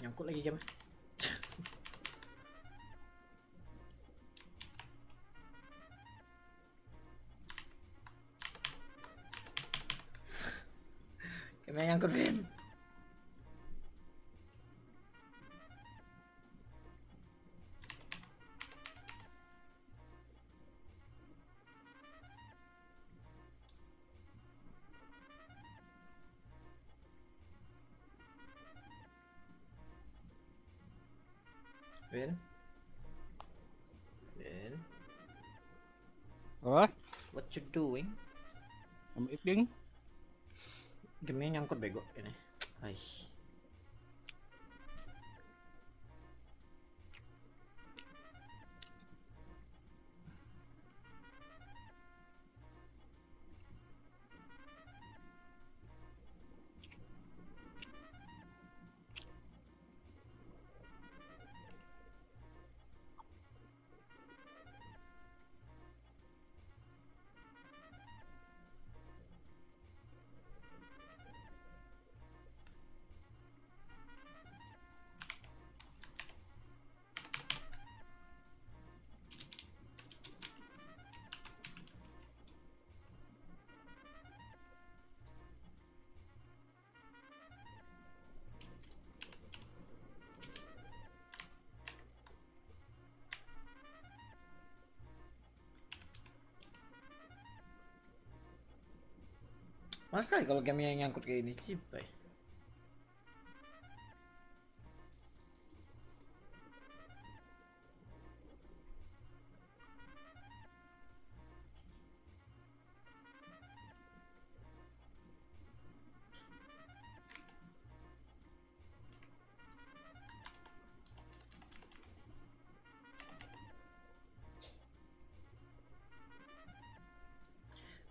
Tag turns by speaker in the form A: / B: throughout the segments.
A: Nyangkut lagi game. Game nyangkut, Vin. Vin. Vin.
B: Apa?
A: What you doing?
B: I'm eating.
A: Game nyangkut bego ini. Hai. Mas sekali kalau game yang nyangkut kayak ini, cipai.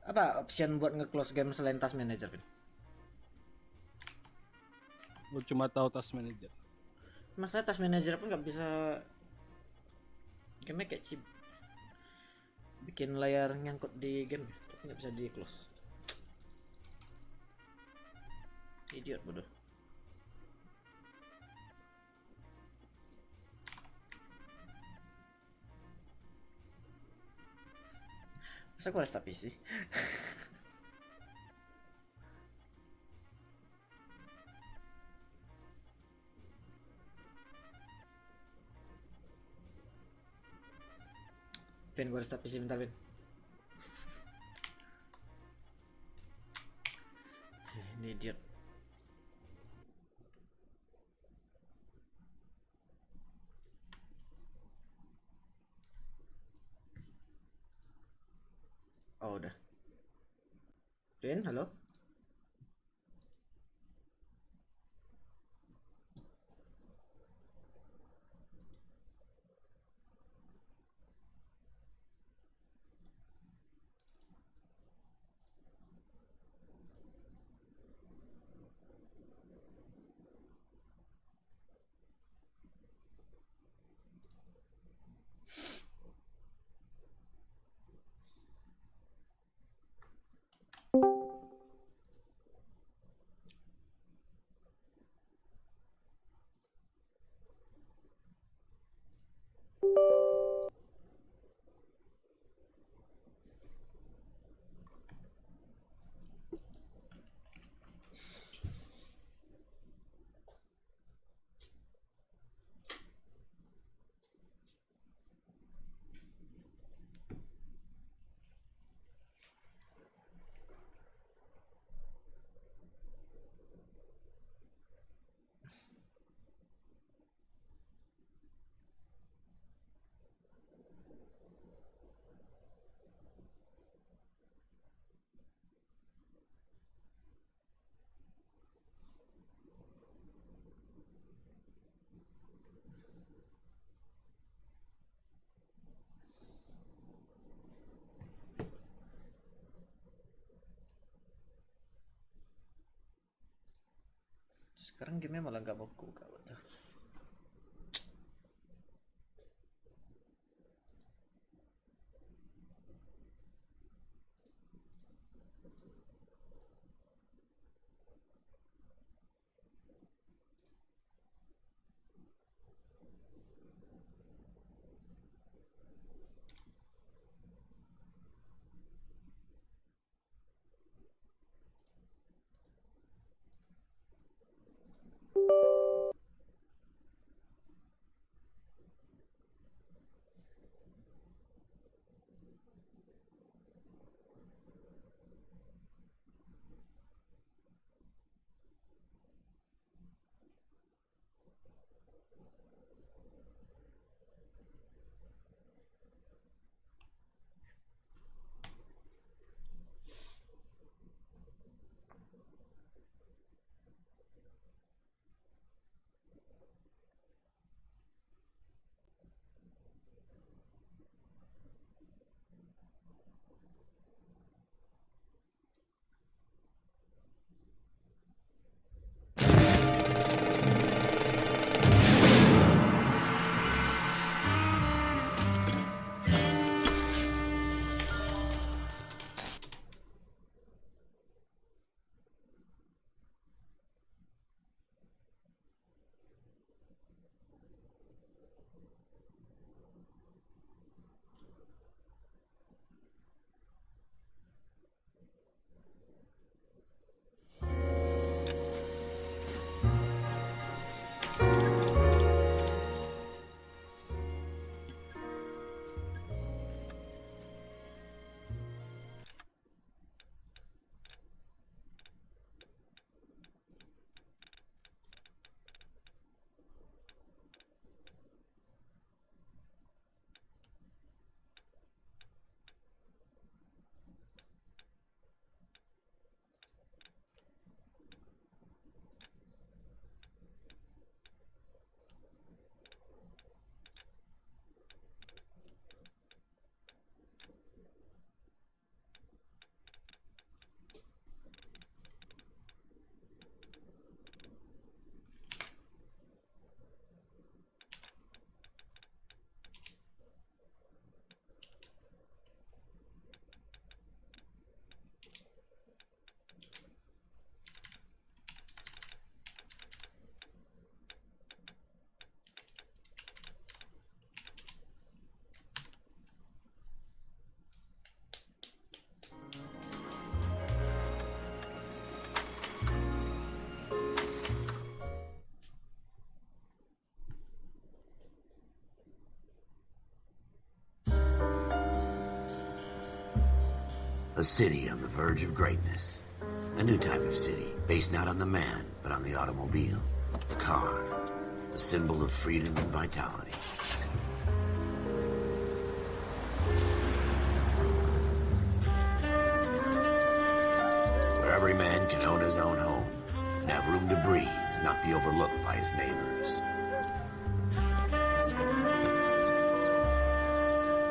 A: Apa option buat nge-close game selain task manager, Vin?
B: Gue cuma tahu task manager.
A: Masalah task manager pun nggak bisa. Game kayak chip. Bikin layar nyangkut di game, tapi nggak bisa di close. Idiot bodoh. Masa gue harus tapi sih? Vin, gue harus tapi sih bentar, Vin. Ini idiot. Oh udah. Vin, halo? Sekarang gamenya malah gak mau buka. What the fuck?
C: A city on the verge of greatness. A new type of city, based not on the man, but on the automobile. The car. The symbol of freedom and vitality. Where every man can own his own home, and have room to breathe, and not be overlooked by his neighbors.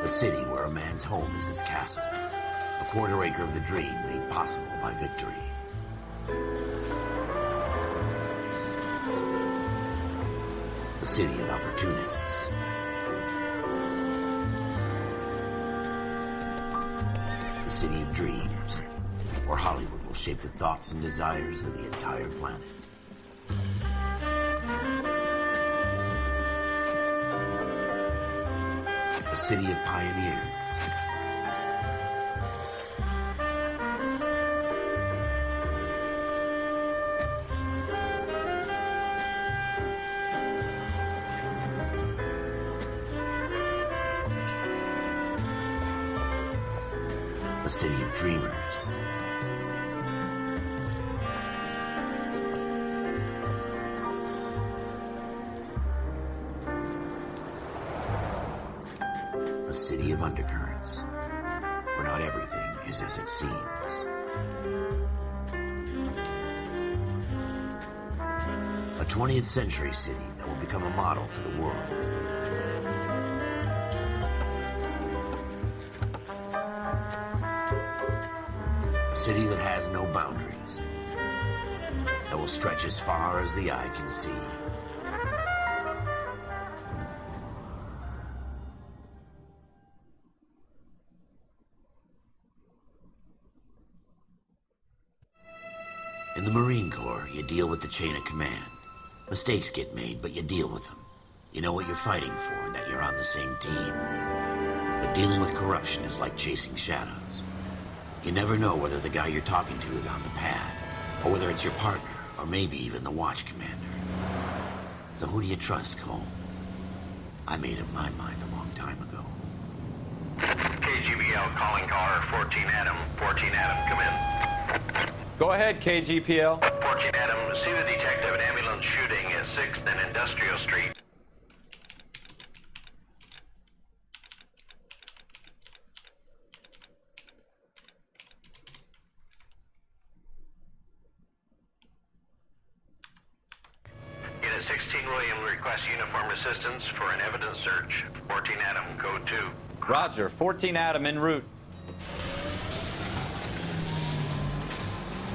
C: A city where a man's home is his castle. A quarter acre of the dream made possible by victory. A city of opportunists. A city of dreams, where Hollywood will shape the thoughts and desires of the entire planet. A city of pioneers. A city of dreamers. A city of undercurrents, where not everything is as it seems. A 20th century city that will become a model for the world. A city that has no boundaries, that will stretch as far as the eye can see. In the Marine Corps, you deal with the chain of command. Mistakes get made, but you deal with them. You know what you're fighting for, and that you're on the same team. But dealing with corruption is like chasing shadows. You never know whether the guy you're talking to is on the pad, or whether it's your partner, or maybe even the watch commander. So who do you trust, Cole? I made up my mind a long time ago.
D: KGBL calling car 14 Adam. 14 Adam, come in.
E: Go ahead, KGPL.
D: 14 Adam, see the detective at ambulance shooting at 6th and Industrial Street. Unit 16 William requests uniform assistance for an evidence search. 14 Adam, code 2.
E: Roger, 14 Adam en route.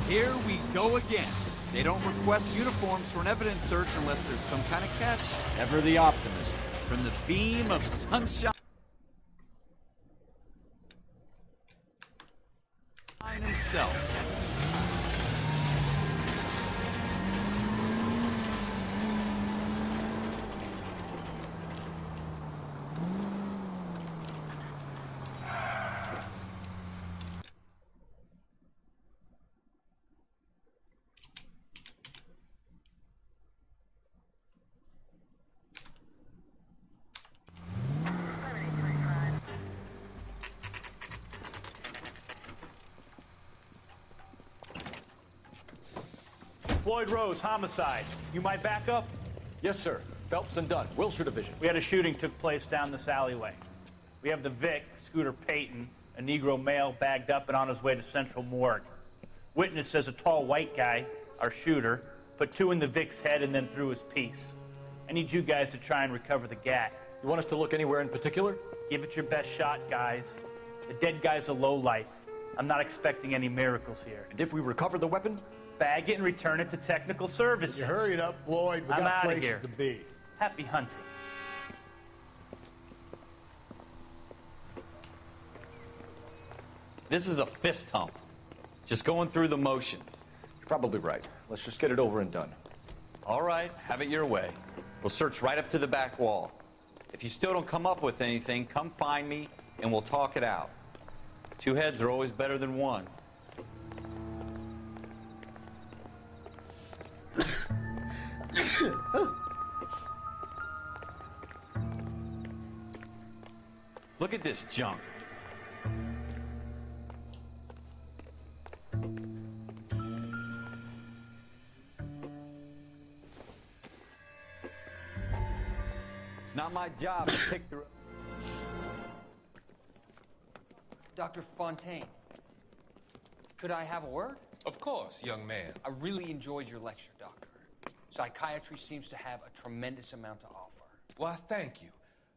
F: Here we go again. They don't request uniforms for an evidence search unless there's some kind of catch. Ever the optimist. From the beam of sunshine himself.
G: Floyd Rose, homicide. You might back up?
H: Yes, sir. Phelps and Dunn, Wilshire Division.
G: We had a shooting took place down this alleyway. We have the Vic, Scooter Payton, a Negro male bagged up and on his way to Central Morgue. Witness says a tall white guy, our shooter, put 2 in the Vic's head and then threw his piece. I need you guys to try and recover the gat.
H: You want us to look anywhere in particular?
G: Give it your best shot, guys. The dead guy's a lowlife. I'm not expecting any miracles here.
H: And if we recover the weapon?
G: Bag it and return it to technical services.
I: You hurry it up, Floyd. We
G: I'm
I: got
G: outta
I: places
G: here.
I: to be.
G: Happy hunting.
E: This is a fist hump. Just going through the motions.
H: You're probably right. Let's just get it over and done.
E: All right, have it your way. We'll search right up to the back wall. If you still don't come up with anything, come find me and we'll talk it out. 2 heads are always better than 1. Look at this junk. It's not my job to pick the...
I: Dr. Fontaine, could I have a word?
J: Of course, young man.
I: I really enjoyed your lecture, Doctor. Psychiatry seems to have a tremendous amount to offer.
J: Why, thank you.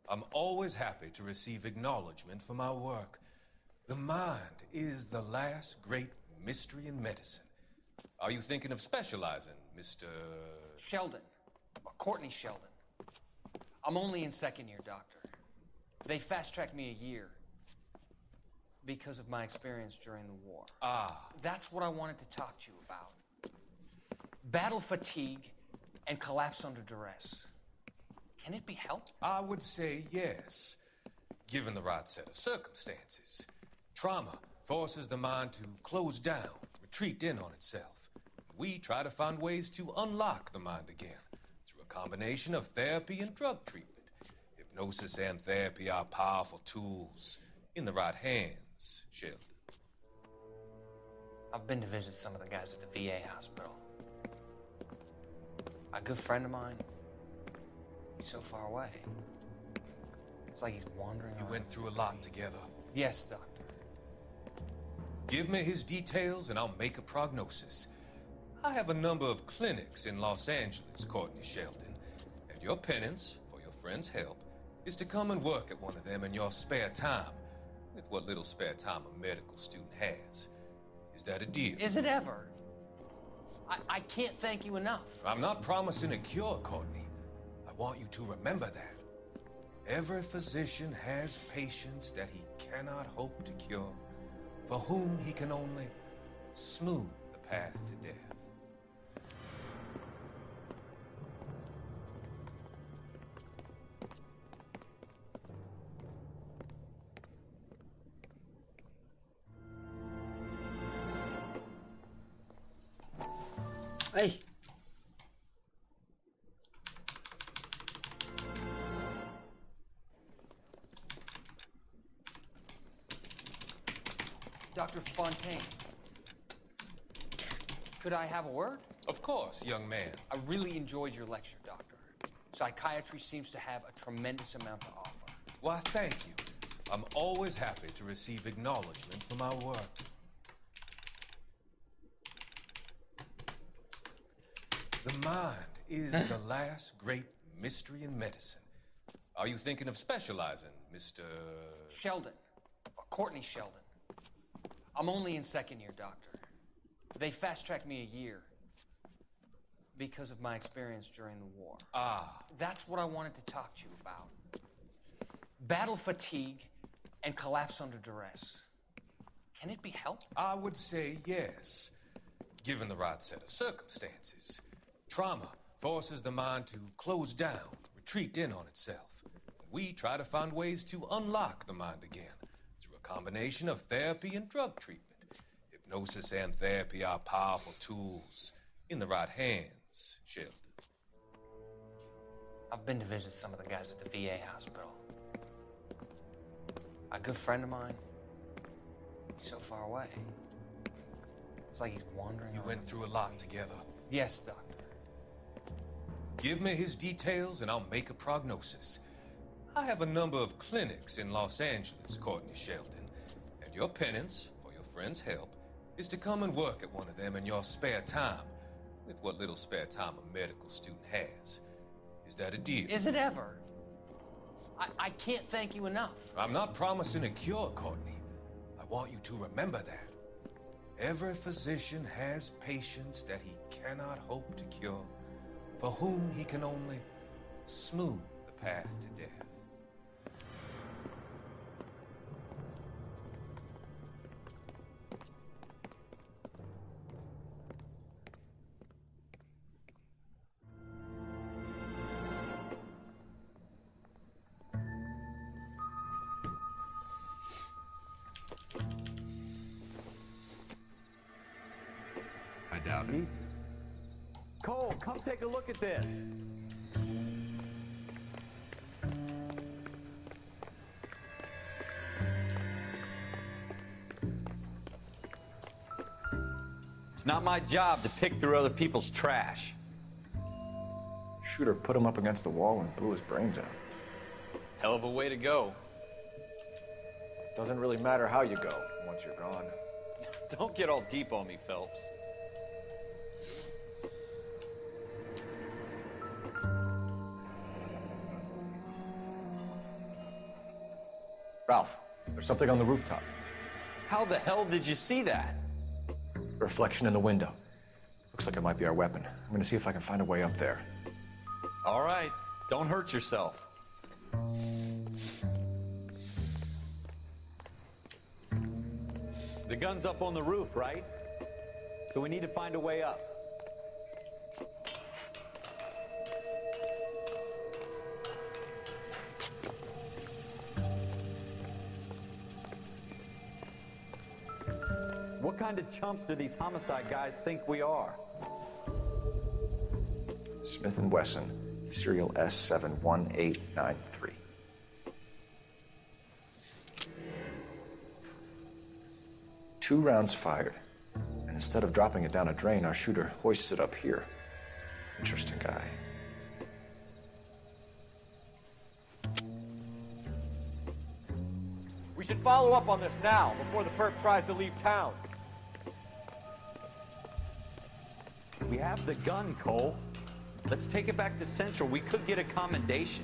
J: I'm always happy to receive acknowledgement for my work. The mind is the last great mystery in medicine. Are you thinking of specializing, Mr.
I: Sheldon. Courtney Sheldon. I'm only in second year, Doctor. They fast-tracked me a year because of my experience during the war.
J: Ah.
I: That's what I wanted to talk to you about. Battle fatigue and collapse under duress. Can it be helped?
J: I would say yes, given the right set of circumstances. Trauma forces the mind to close down, retreat in on itself. We try to find ways to unlock the mind again through a combination of therapy and drug treatment. Hypnosis and therapy are powerful tools in the right hands, Sheldon.
I: I've been to visit some of the guys at the VA hospital. A good friend of mine, he's so far away. It's like he's wandering
J: You
I: around.
J: went through a lot together.
I: Yes, Doctor.
J: Give me his details and I'll make a prognosis. I have a number of clinics in Los Angeles, Courtney Sheldon, and your penance, for your friend's help, is to come and work at one of them in your spare time, with what little spare time a medical student has. Is that a deal?
I: Is it ever? I can't thank you enough.
J: I'm not promising a cure, Courtney. I want you to remember that. Every physician has patients that he cannot hope to cure, for whom he can only smooth the path to death.
A: Hey.
I: Dr. Fontaine, could I have a word?
J: Of course, young man.
I: I really enjoyed your lecture, Doctor. Psychiatry seems to have a tremendous amount to offer.
J: Why, thank you. I'm always happy to receive acknowledgement for my work. The mind is the last great mystery in medicine. Are you thinking of specializing, Mr.
I: Sheldon. Courtney Sheldon. I'm only in second year, Doctor. They fast-tracked me a year because of my experience during the war.
J: Ah.
I: That's what I wanted to talk to you about. Battle fatigue and collapse under duress. Can it be helped?
J: I would say yes, given the right set of circumstances. Trauma forces the mind to close down, retreat in on itself. We try to find ways to unlock the mind again through a combination of therapy and drug treatment. Hypnosis and therapy are powerful tools in the right hands, Sheldon.
I: I've been to visit some of the guys at the VA hospital. A good friend of mine, he's so far away. It's like he's wandering
J: You
I: around.
J: went through a lot together.
I: Yes, Doctor.
J: Give me his details and I'll make a prognosis. I have a number of clinics in Los Angeles, Courtney Sheldon, and your penance, for your friend's help, is to come and work at one of them in your spare time, with what little spare time a medical student has. Is that a deal?
I: Is it ever? I can't thank you enough.
J: I'm not promising a cure, Courtney. I want you to remember that. Every physician has patients that he cannot hope to cure, for whom he can only smooth the path to death.
H: I doubt it.
G: Cole, come take a look at this.
E: It's not my job to pick through other people's trash.
H: Shooter put him up against the wall and blew his brains out.
E: Hell of a way to go.
K: Doesn't really matter how you go once you're gone.
E: Don't get all deep on me, Phelps.
K: Ralph, there's something on the rooftop.
E: How the hell did you see that?
K: Reflection in the window. Looks like it might be our weapon. I'm gonna see if I can find a way up there.
E: All right, don't hurt yourself. The gun's up on the roof, right? So we need to find a way up. What kind of chumps do these homicide guys think we are?
K: Smith & Wesson, serial S71893. Two rounds fired, and instead of dropping it down a drain, our shooter hoists it up here. Interesting guy.
L: We should follow up on this now, before the perp tries to leave town.
E: We have the gun, Cole. Let's take it back to Central. We could get a commendation.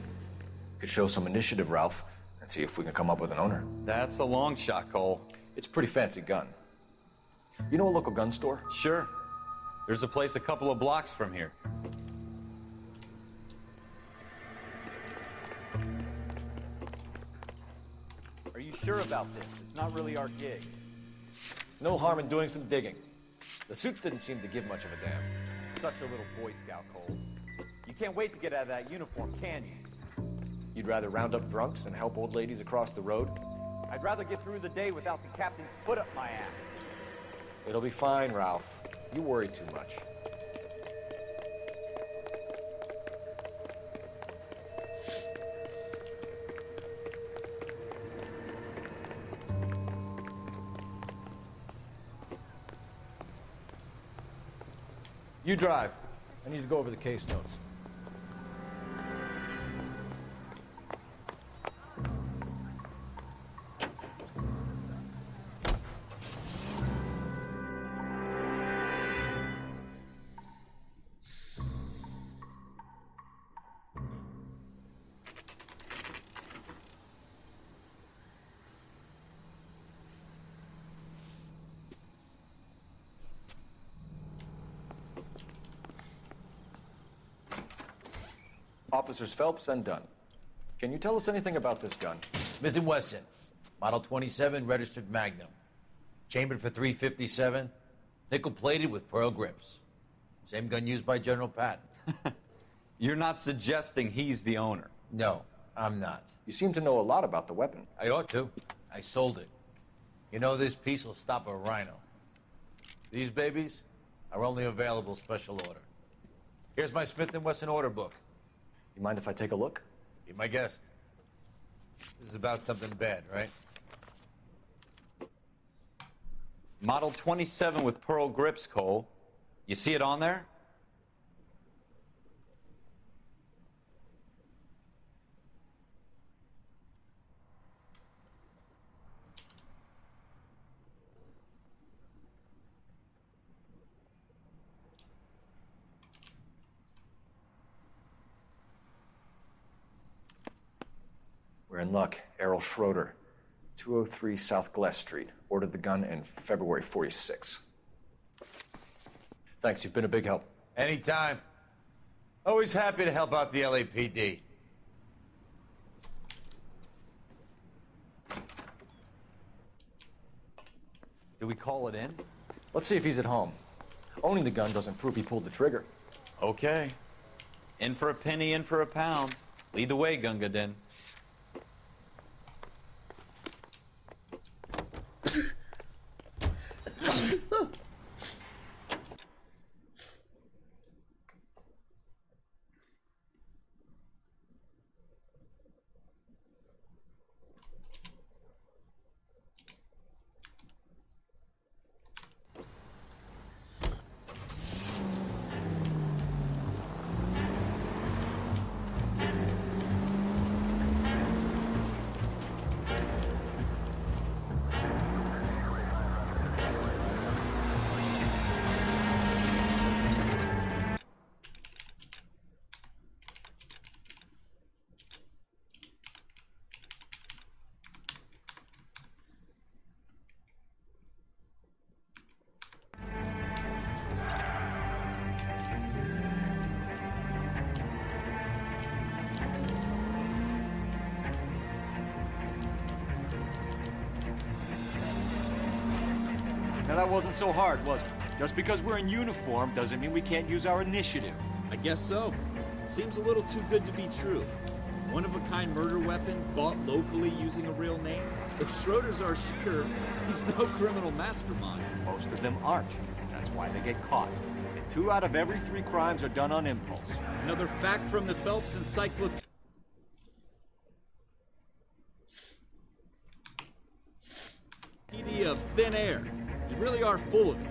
K: Could show some initiative, Ralph, and see if we can come up with an owner.
E: That's a long shot, Cole.
K: It's a pretty fancy gun. You know a local gun store?
E: Sure. There's a place a couple of blocks from here.
L: Are you sure about this? It's not really our gig.
K: No harm in doing some digging. The suits didn't seem to give much of a damn.
L: Such a little Boy Scout, Cole. You can't wait to get out of that uniform, can you?
K: You'd rather round up drunks and help old ladies across the road?
L: I'd rather get through the day without the captain's foot up my ass.
K: It'll be fine, Ralph. You worry too much. You drive. I need to go over the case notes. Officers Phelps and Dunn. Can you tell us anything about this gun?
M: Smith & Wesson, Model 27, registered Magnum. Chambered for .357, nickel-plated with pearl grips. Same gun used by General Patton.
E: You're not suggesting he's the owner?
M: No, I'm not.
K: You seem to know a lot about the weapon.
M: I ought to. I sold it. You know, this piece will stop a rhino. These babies are only available special order. Here's my Smith & Wesson order book.
K: You mind if I take a look?
M: Be my guest. This is about something bad, right?
E: Model 27 with pearl grips, Cole. You see it on there?
K: We're in luck. Errol Schroeder, 203 South Glass Street. Ordered the gun in February '46. Thanks, you've been a big help.
M: Anytime. Always happy to help out the LAPD.
E: Do we call it in?
K: Let's see if he's at home. Owning the gun doesn't prove he pulled the trigger.
E: Okay. In for a penny, in for a pound. Lead the way, Gunga Din.
N: Now that wasn't so hard, was it? Just because we're in uniform doesn't mean we can't use our initiative.
F: I guess so. Seems a little too good to be true. One-of-a-kind murder weapon bought locally using a real name? If Schroeder's our shooter, he's no criminal mastermind.
N: Most of them aren't. That's why they get caught. 2 out of every 3 crimes are done on impulse.
F: Another fact from the Phelps Encyclopedia of thin air. You really are full of it.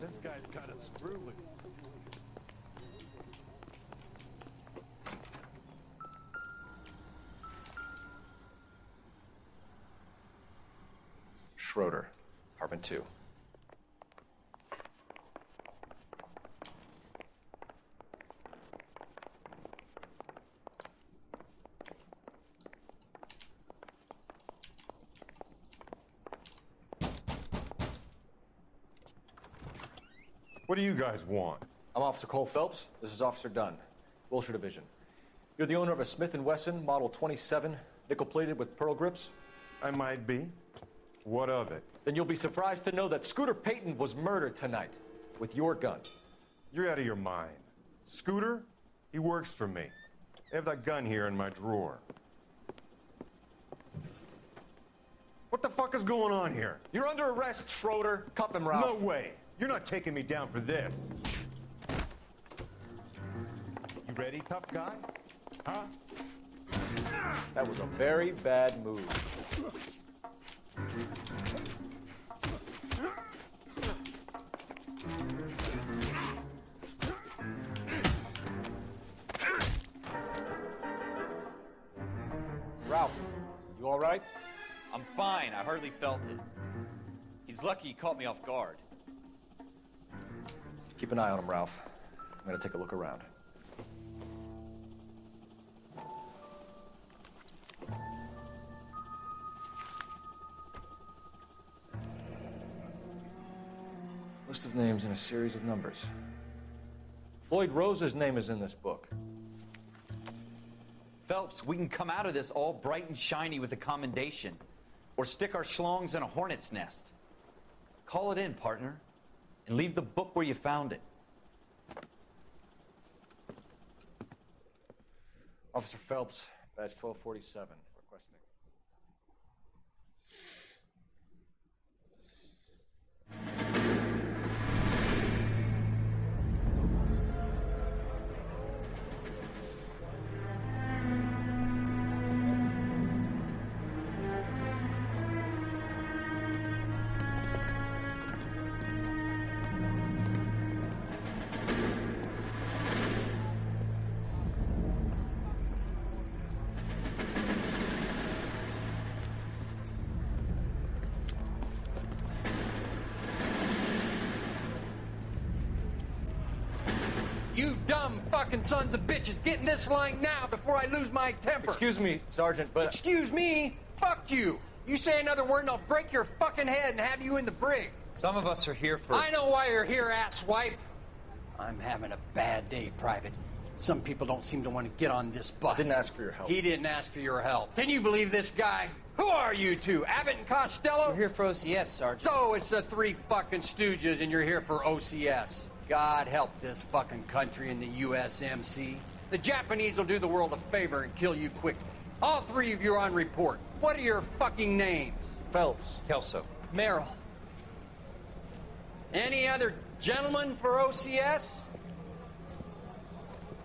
H: This guy's got a screw loose.
K: Schroeder, apartment 2.
H: What do you guys want?
K: I'm Officer Cole Phelps. This is Officer Dunn, Wilshire Division. You're the owner of a Smith & Wesson Model 27, nickel-plated with pearl grips?
H: I might be. What of it?
K: Then you'll be surprised to know that Scooter Payton was murdered tonight with your gun.
H: You're out of your mind. Scooter? He works for me. I have that gun here in my drawer. What the fuck is going on here?
K: You're under arrest, Schroeder. Cuff him, Ralph.
H: No way. You're not taking me down for this. You ready, tough guy? Huh?
K: That was a very bad move. Ralph, you all right?
E: I'm fine. I hardly felt it. He's lucky he caught me off guard.
K: Keep an eye on him, Ralph. I'm gonna take a look around. List of names and a series of numbers. Floyd Rose's name is in this book.
E: Phelps, we can come out of this all bright and shiny with a commendation. Or stick our schlongs in a hornet's nest. Call it in, partner. And leave the book where you found it.
K: Officer Phelps, badge 1247, requesting.
I: dumb fucking sons of bitches. Get in this line now before I lose my temper.
K: Excuse me, Sergeant, but...
I: Excuse me? Fuck you. You say another word and I'll break your fucking head and have you in the brig.
E: Some of us are here for...
I: I know why you're here, asswipe. I'm having a bad day, Private. Some people don't seem to want to get on this bus.
K: Didn't ask for your help.
I: He didn't ask for your help. Can you believe this guy? Who are you two? Abbott and Costello?
O: We're here for OCS, Sergeant.
I: So it's the three fucking stooges and you're here for OCS. God help this fucking country and the USMC. The Japanese will do the world a favor and kill you quickly. All three of you are on report. What are your fucking names?
K: Phelps.
E: Kelso.
O: Merrill.
I: Any other gentlemen for OCS?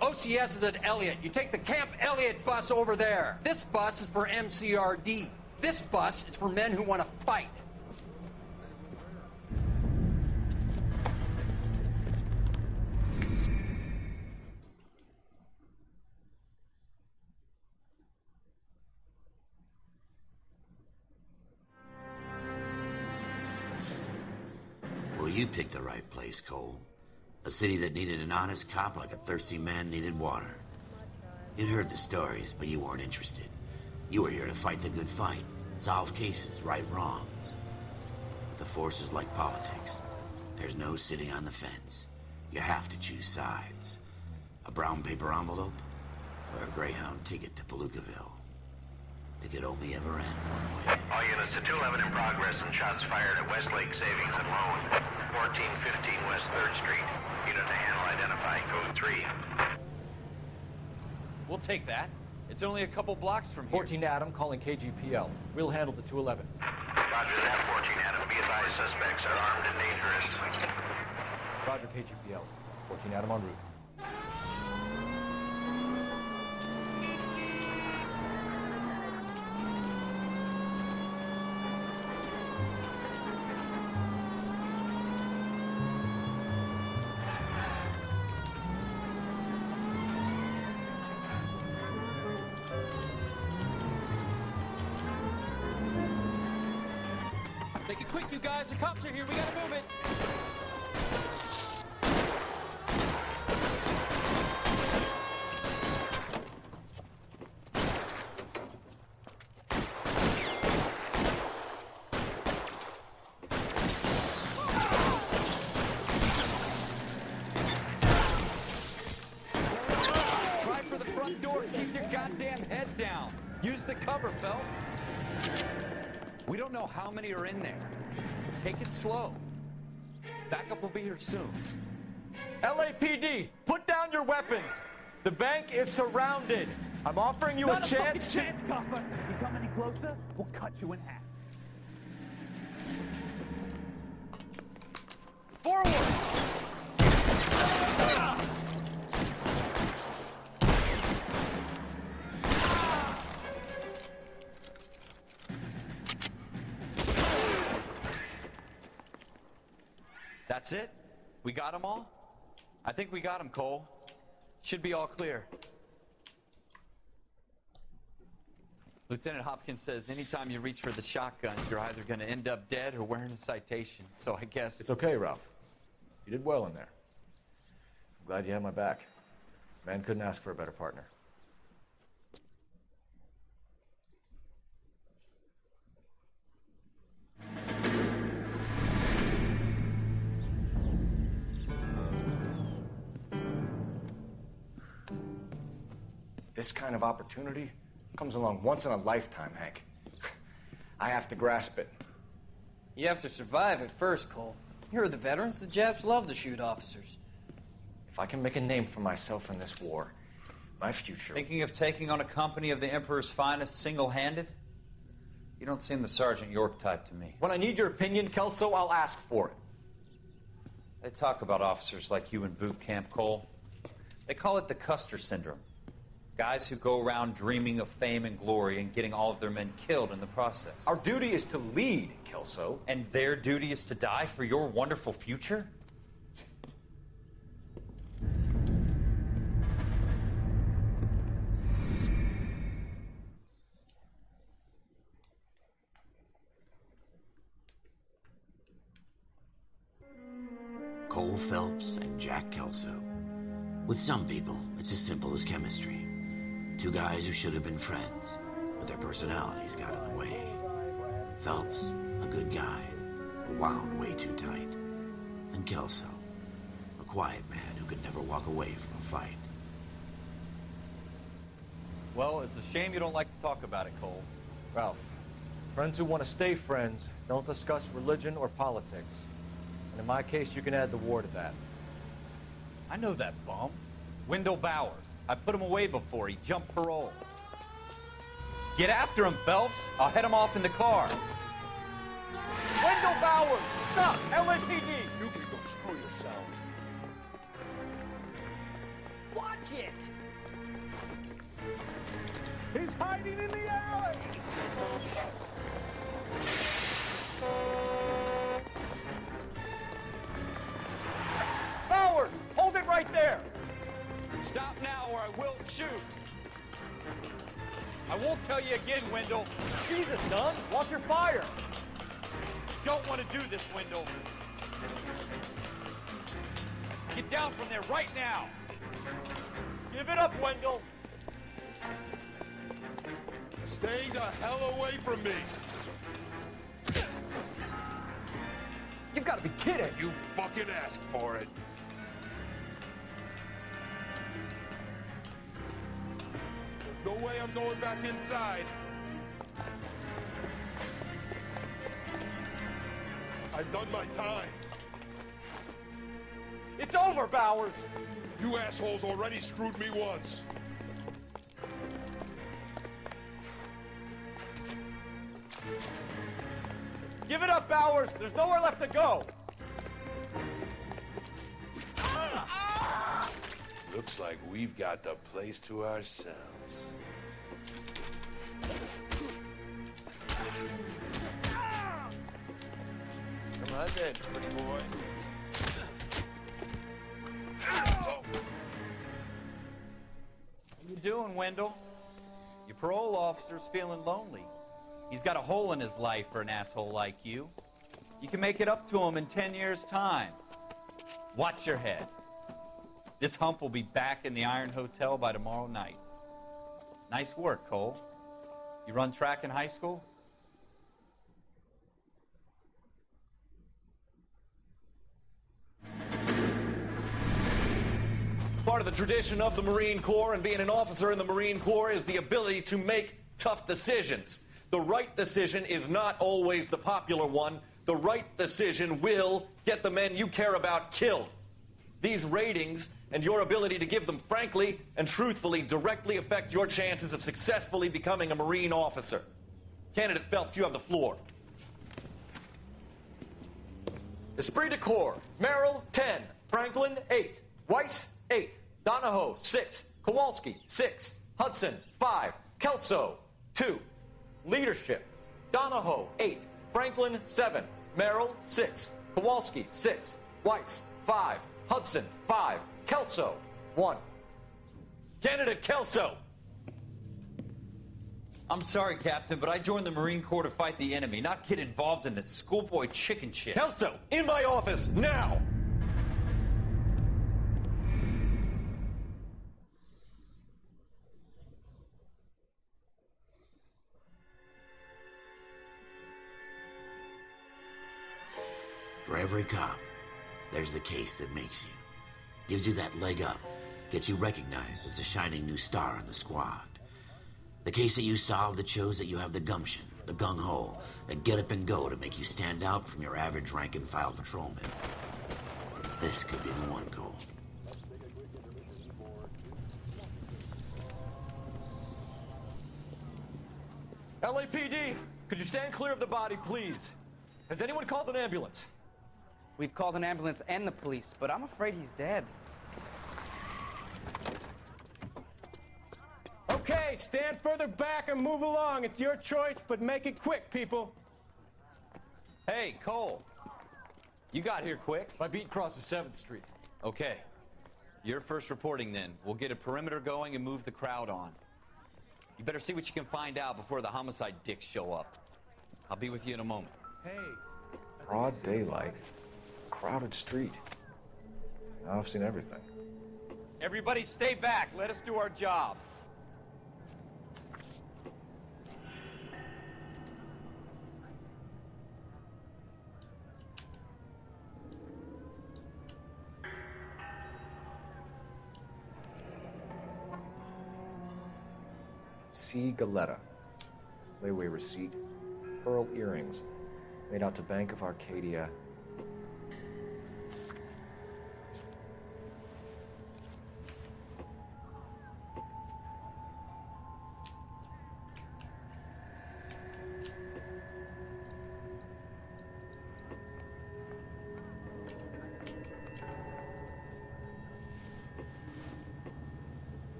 I: OCS is at Elliott. You take the Camp Elliott bus over there. This bus is for MCRD. This bus is for men who want to fight.
C: Well, you picked the right place, Cole. A city that needed an honest cop like a thirsty man needed water. You'd heard the stories, but you weren't interested. You were here to fight the good fight, solve cases, right wrongs. But the force is like politics. There's no sitting on the fence. You have to choose sides. A brown paper envelope or a Greyhound ticket to Palookaville. It could only ever end one way.
D: All units to 211 in progress and shots fired at Westlake Savings and Loan, 1415 West 3rd Street. Unit to handle identifying code 3.
E: We'll take that. It's only a couple blocks from here.
K: 14 Adam calling KGPL. We'll handle the 211.
D: Roger that, 14 Adam. Be advised, suspects are armed and dangerous.
K: Roger, KGPL. 14 Adam en route.
E: Make it quick, you guys. The cops are here. We gotta move it.
F: Try for the front door. Keep your goddamn head down. Use the cover, Phelps.
E: We don't know how many are in there. Take it slow. Backup will be here soon.
N: LAPD, put down your weapons. The bank is surrounded. I'm offering you
G: Not
N: a chance.
G: chance, copper. You come any closer, we'll cut you in half.
N: Forward!
E: That's it? We got them all? I think we got them, Cole. Should be all clear. Lieutenant Hopkins says anytime you reach for the shotguns, you're either going to end up dead or wearing a citation. So I guess...
K: It's okay, Ralph. You did well in there. I'm glad you had my back. Man couldn't ask for a better partner. This kind of opportunity comes along once in a lifetime, Hank. I have to grasp it.
O: You have to survive it first, Cole. Here are the veterans. The Japs love to shoot officers.
K: If I can make a name for myself in this war, my future...
E: Thinking of taking on a company of the Emperor's finest single-handed? You don't seem the Sergeant York type to me.
N: When I need your opinion, Kelso, I'll ask for it.
E: They talk about officers like you in boot camp, Cole. They call it the Custer syndrome. Guys who go around dreaming of fame and glory and getting all of their men killed in the process.
N: Our duty is to lead, Kelso.
E: And their duty is to die for your wonderful future?
C: Cole Phelps and Jack Kelso. With some people, it's as simple as chemistry. Two guys who should have been friends, but their personalities got in the way. Phelps, a good guy, wound way too tight. And Kelso, a quiet man who could never walk away from a fight.
L: Well, it's a shame you don't like to talk about it, Cole.
N: Ralph, friends who want to stay friends don't discuss religion or politics. And in my case, you can add the war to that.
L: I know that bum. Wendell Bowers. I put him away before. He jumped parole. Get after him, Phelps. I'll head him off in the car.
N: Wendell Bowers! Stop! LAPD! You can go screw yourselves.
P: Watch it!
N: He's hiding in the alley! Bowers! Hold it right there!
L: Stop now or I will shoot. I won't tell you again, Wendell.
N: Jesus, Dunn! Watch your fire!
L: Don't want to do this, Wendell. Get down from there right now.
N: Give it up, Wendell!
H: Stay the hell away from me!
N: You've got to be kidding!
H: You fucking asked for it. There's no way I'm going back inside. I've done my time.
N: It's over, Bowers!
H: You assholes already screwed me once.
N: Give it up, Bowers! There's nowhere left to go!
H: Looks like we've got the place to ourselves. Come on then, pretty boy.
L: How you doing, Wendell? Your parole officer's feeling lonely. He's got a hole in his life for an asshole like you. You can make it up to him in 10 years' time. Watch your head. This hump will be back in the Iron Hotel by tomorrow night. Nice work, Cole. You run track in high school?
Q: Part of the tradition of the Marine Corps and being an officer in the Marine Corps is the ability to make tough decisions. The right decision is not always the popular one. The right decision will get the men you care about killed. These ratings and your ability to give them frankly and truthfully directly affect your chances of successfully becoming a Marine officer. Candidate Phelps, you have the floor. Esprit de Corps, Merrill, 10. Franklin, 8. Weiss, 8. Donahoe, 6. Kowalski, 6. Hudson, 5. Kelso, 2. Leadership, Donahoe, 8. Franklin, 7. Merrill, 6. Kowalski, 6. Weiss, 5. Hudson, 5. Kelso, 1. Candidate Kelso!
E: I'm sorry, Captain, but I joined the Marine Corps to fight the enemy, not get involved in this schoolboy chicken shit.
Q: Kelso, in my office, now!
C: For every cop, there's the case that makes you. Gives you that leg up. Gets you recognized as the shining new star in the squad. The case that you solve that shows that you have the gumption, the gung-ho, that get up and go to make you stand out from your average rank-and-file patrolman. This could be the one, Cole.
N: LAPD, could you stand clear of the body, please? Has anyone called an ambulance?
R: We've called an ambulance and the police, but I'm afraid he's dead.
S: Okay, stand further back and move along. It's your choice, but make it quick, people.
L: Hey, Cole. You got here quick.
N: My beat crosses 7th Street.
L: Okay. You're first reporting then. We'll get a perimeter going and move the crowd on. You better see what you can find out before the homicide dicks show up. I'll be with you in a moment.
S: Hey.
K: Broad daylight, crowded street. Now I've seen everything.
L: Everybody stay back. Let us do our job.
K: C. Galetta. Layaway receipt. Pearl earrings. Made out to Bank of Arcadia.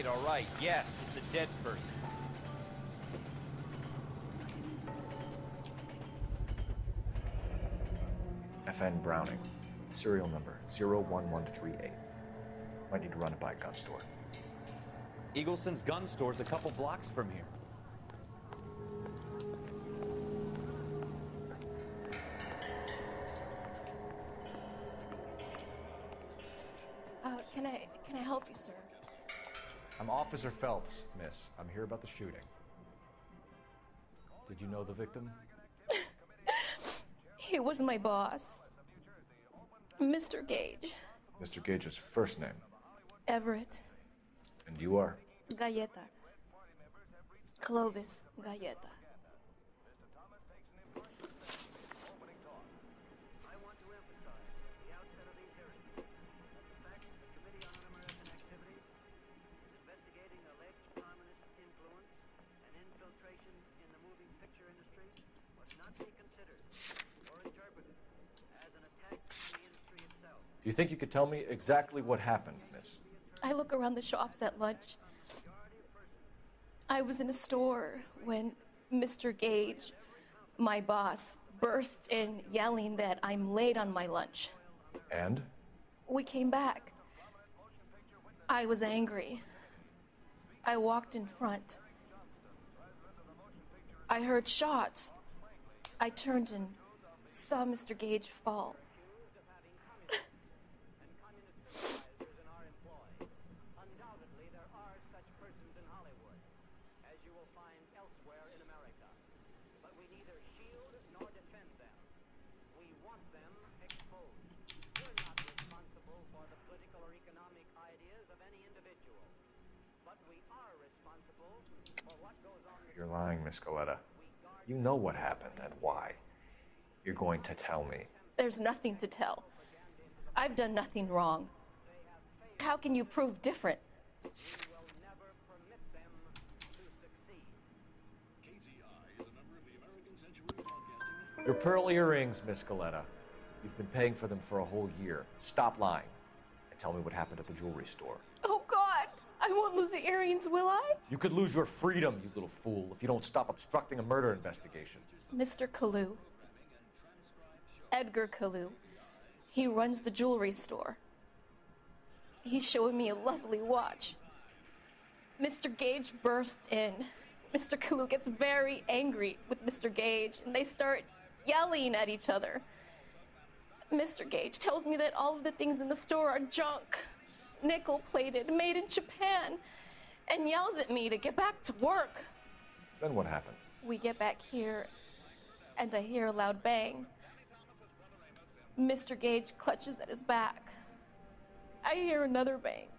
L: All right. Yes, it's a dead person.
K: FN Browning. Serial number 01138. Might need to run it by a gun store.
L: Eagleson's gun store's a couple blocks from here.
T: Can I help you, sir?
K: I'm Officer Phelps, miss. I'm here about the shooting. Did you know the victim?
T: He was my boss, Mr. Gage.
K: Mr. Gage's first name.
T: Everett.
K: And you are?
T: Galleta. Clovis Galleta.
K: Do you think you could tell me exactly what happened, miss?
T: I look around the shops at lunch. I was in a store when Mr. Gage, my boss, bursts in yelling that I'm late on my lunch.
K: And?
T: We came back. I was angry. I walked in front. I heard shots. I turned and saw Mr. Gage fall.
K: You're lying, Miss Galetta. You know what happened and why. You're going to tell me.
T: There's nothing to tell. I've done nothing wrong. How can you prove different?
K: Your pearl earrings, Miss Galetta. You've been paying for them for a whole year. Stop lying and tell me what happened at the jewelry store.
T: Oh, God! I won't lose the earrings, will I?
K: You could lose your freedom, you little fool, if you don't stop obstructing a murder investigation.
T: Mr. Kalu. Edgar Kalu. He runs the jewelry store. He's showing me a lovely watch. Mr. Gage bursts in. Mr. Kalu gets very angry with Mr. Gage, and they start yelling at each other. Mr. Gage tells me that all of the things in the store are junk, nickel-plated, made in Japan, and yells at me to get back to work.
K: Then what happened?
T: We get back here, and I hear a loud bang. Mr. Gage clutches at his back. I hear another bang,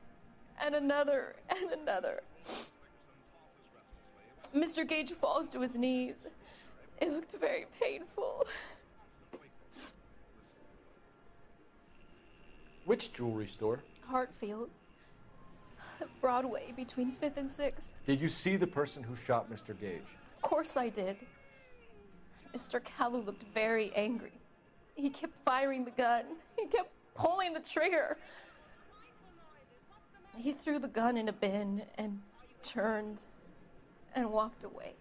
T: and another, and another. Mr. Gage falls to his knees. It looked very painful.
K: Which jewelry store?
T: Hartfield's. Broadway between 5th and 6th.
K: Did you see the person who shot Mr. Gage?
T: Of course I did. Mr. Kalu looked very angry. He kept firing the gun. He kept pulling the trigger. He threw the gun in a bin and turned and walked away.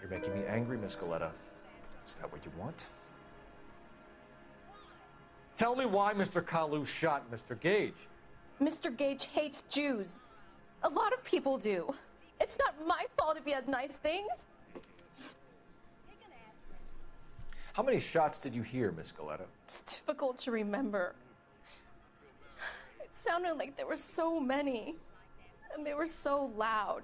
K: You're making me angry, Miss Galetta. Is that what you want? Tell me why Mr. Kalu shot Mr. Gage.
T: Mr. Gage hates Jews. A lot of people do. It's not my fault if he has nice things.
K: How many shots did you hear, Miss Galetta?
T: It's difficult to remember. It sounded like there were so many, and they were so loud.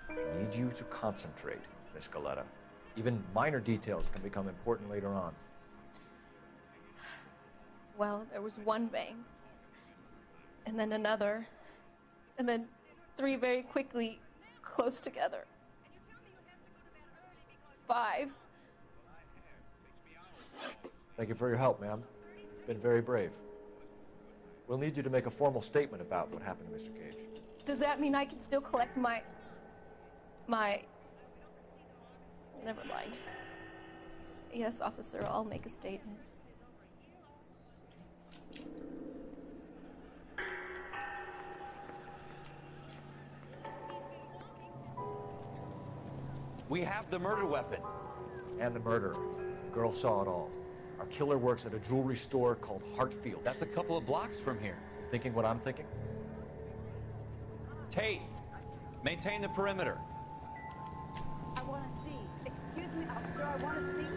K: I need you to concentrate, Miss Galetta. Even minor details can become important later on.
T: Well, there was one bang, and then another, and then 3 very quickly, close together. 5.
K: Thank you for your help, ma'am. You've been very brave. We'll need you to make a formal statement about what happened to Mr. Gage.
T: Does that mean I can still collect my... Never mind. Yes, officer, I'll make a statement.
L: We have the murder weapon.
K: And the murderer. The girl saw it all. Our killer works at a jewelry store called Hartfield.
L: That's a couple of blocks from here.
K: Thinking what I'm thinking?
L: Tate, maintain the perimeter.
R: I want to see. Excuse me, officer, I want to see.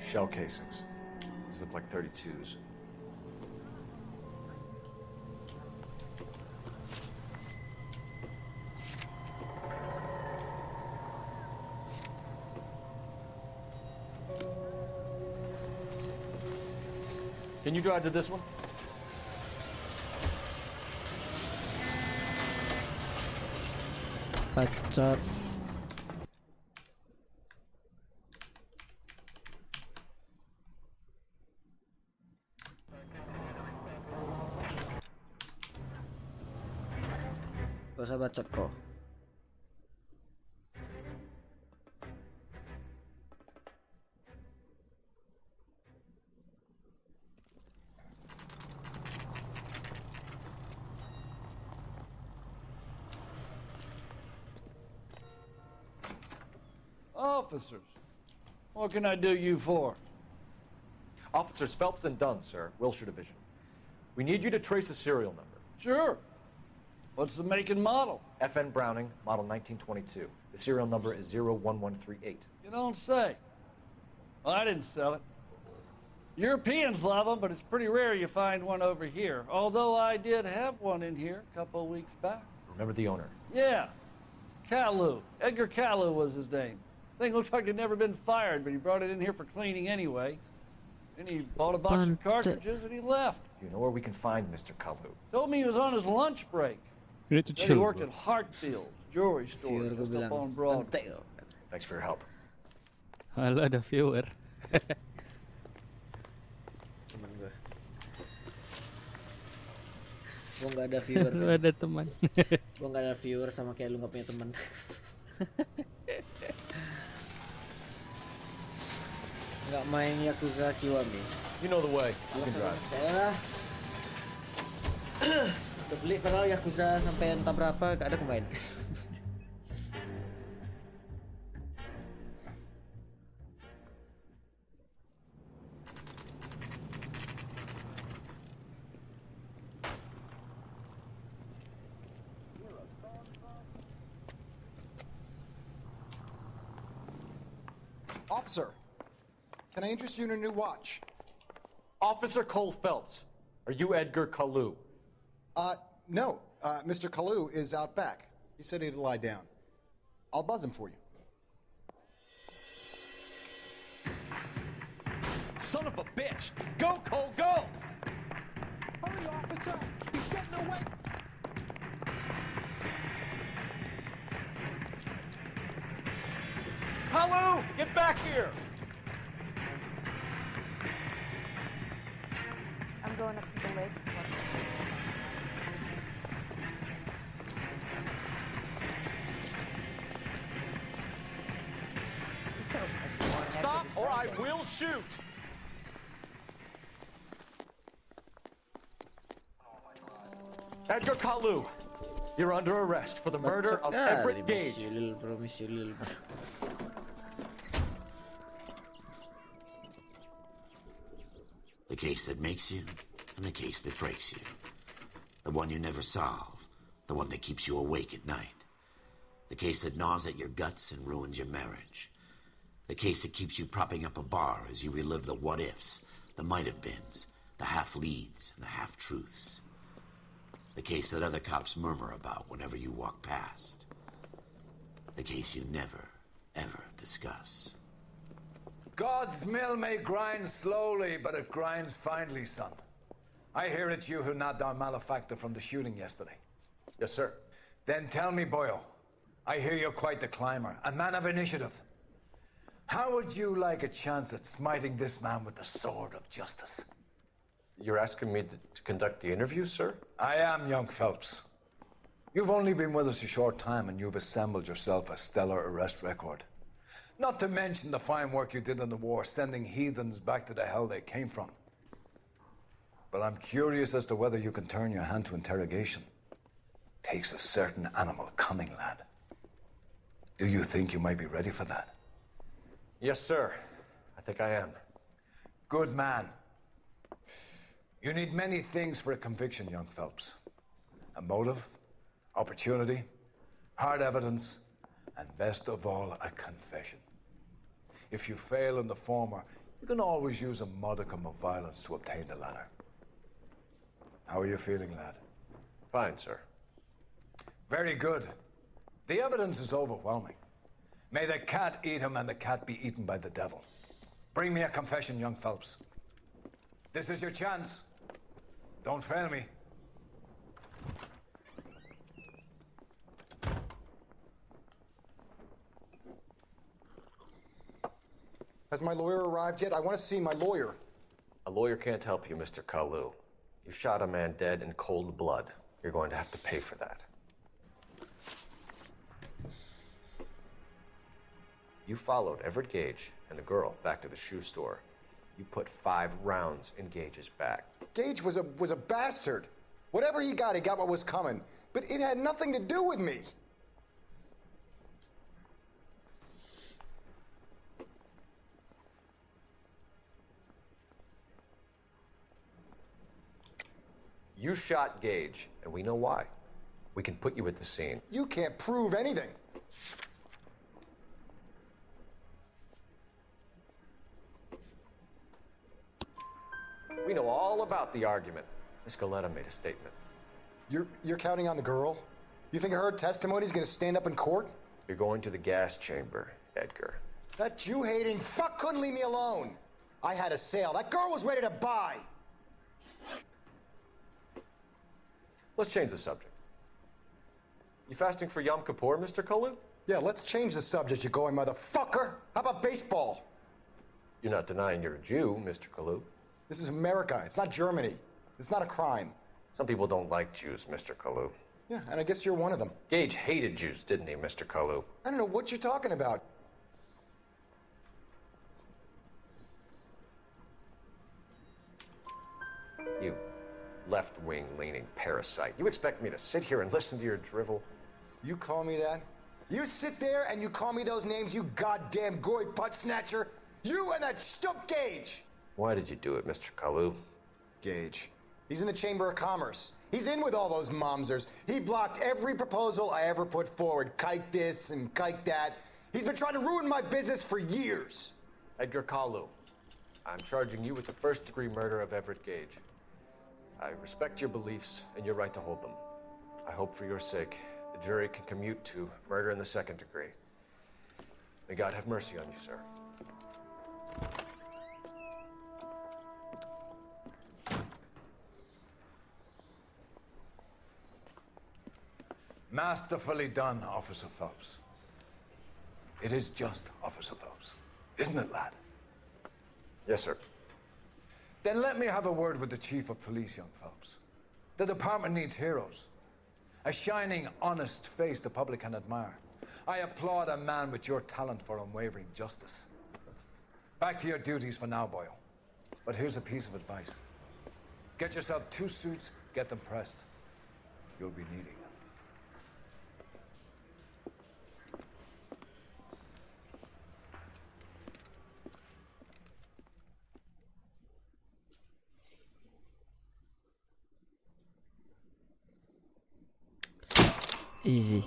K: Shell casings. These look like 32s. Can you drive to this one?
A: Bacot. Gak usah bacot kok.
U: Officers, what can I do you for?
K: Officers Phelps and Dunn, sir, Wilshire Division. We need you to trace a serial number.
U: Sure. What's the make and model?
K: FN Browning, model 1922. The serial number is 01138.
U: You don't say. Well, I didn't sell it. Europeans love them, but it's pretty rare you find one over here. Although I did have one in here a couple of weeks back.
K: Remember the owner?
U: Yeah. Kalu. Edgar Kalu was his name. Thing looked like it'd never been fired, but he brought it in here for cleaning anyway. Then he bought a box of cartridges and he left.
K: You know where we can find Mr. Kalu?
U: Told me he was on his lunch break.
B: You need to
U: Then he
B: chill,
U: worked
B: bro.
U: at Hartfield jewelry store just up on Broadway.
K: Thanks for your help.
B: Halo, ada viewer.
A: Teman gue. Gue nggak ada viewer.
B: Lu ada teman.
A: Gue nggak ada viewer sama kayak lu nggak punya teman. Nggak main Yakuza Kiwami.
K: You know the way. You can drive.
A: Ya. Udah beli padahal Yakuza sampai entah berapa gak ada kemain.
V: Officer, can I interest you in a new watch?
K: Officer Cole Phelps, are you Edgar Kalu?
V: No. Mr. Kalu is out back. He said he'd lie down. I'll buzz him for you.
L: Son of a bitch! Go, Cole, go!
V: Hurry, officer! He's getting away!
L: Kalu, get back here!
R: I'm going up to the lake.
Q: Stop or I will shoot!
K: Edgar Kalu, you're under arrest for the murder of Everett Gage.
A: Misi little bro.
C: The case that makes you, and the case that breaks you. The one you never solve, the one that keeps you awake at night. The case that gnaws at your guts and ruins your marriage. The case that keeps you propping up a bar as you relive the what-ifs, the might-have-beens, the half-leads, and the half-truths. The case that other cops murmur about whenever you walk past. The case you never, ever discuss.
J: God's mill may grind slowly, but it grinds finely, son. I hear it's you who nabbed our malefactor from the shooting yesterday.
K: Yes, sir.
J: Then tell me, Boyle, I hear you're quite the climber, a man of initiative. How would you like a chance at smiting this man with the sword of justice?
K: You're asking me to conduct the interview, sir?
J: I am, young Phelps. You've only been with us a short time and you've assembled yourself a stellar arrest record. Not to mention the fine work you did in the war, sending heathens back to the hell they came from. But I'm curious as to whether you can turn your hand to interrogation. Takes a certain animal cunning, lad. Do you think you might be ready for that?
K: Yes, sir. I think I am.
J: Good man. You need many things for a conviction, young Phelps. A motive, opportunity, hard evidence, and best of all, a confession. If you fail in the former, you can always use a modicum of violence to obtain the latter. How are you feeling, lad?
K: Fine, sir.
J: Very good. The evidence is overwhelming. May the cat eat him and the cat be eaten by the devil. Bring me a confession, young Phelps. This is your chance. Don't fail me.
V: Has my lawyer arrived yet? I want to see my lawyer.
K: A lawyer can't help you, Mr. Kalu. You shot a man dead in cold blood. You're going to have to pay for that. You followed Everett Gage and the girl back to the shoe store. You put 5 rounds in Gage's back.
V: Gage was a bastard. Whatever he got what was coming. But it had nothing to do with me.
K: You shot Gage, and we know why. We can put you at the scene.
V: You can't prove anything.
K: We know all about the argument. Miss Galetta made a statement.
V: You're counting on the girl? You think her testimony's gonna stand up in court?
K: You're going to the gas chamber, Edgar.
V: That Jew-hating fuck couldn't leave me alone. I had a sale. That girl was ready to buy.
K: Let's change the subject. You fasting for Yom Kippur, Mr. Kalu?
V: Yeah, let's change the subject, you going motherfucker. How about baseball?
K: You're not denying you're a Jew, Mr. Kalu.
V: This is America. It's not Germany. It's not a crime.
K: Some people don't like Jews, Mr. Kalu.
V: Yeah, and I guess you're one of them.
K: Gage hated Jews, didn't he, Mr. Kalu?
V: I don't know what you're talking about.
K: You left-wing leaning parasite. You expect me to sit here and listen to your drivel?
V: You call me that? You sit there and you call me those names, you goddamn goy butt snatcher? You and that stup Gage!
K: Why did you do it, Mr. Kalu?
V: Gage. He's in the Chamber of Commerce. He's in with all those momsers. He blocked every proposal I ever put forward. Kike this and kike that. He's been trying to ruin my business for years.
K: Edgar Kalu, I'm charging you with the first-degree murder of Everett Gage. I respect your beliefs and your right to hold them. I hope for your sake the jury can commute to murder in the second degree. May God have mercy on you, sir.
J: Masterfully done, Officer Phelps. It is just Officer Phelps, isn't it, lad?
K: Yes, sir.
J: Then let me have a word with the Chief of Police, young Phelps. The department needs heroes. A shining, honest face the public can admire. I applaud a man with your talent for unwavering justice. Back to your duties for now, Boyle. But here's a piece of advice. Get yourself 2 suits, get them pressed. You'll be needing them.
A: Easy.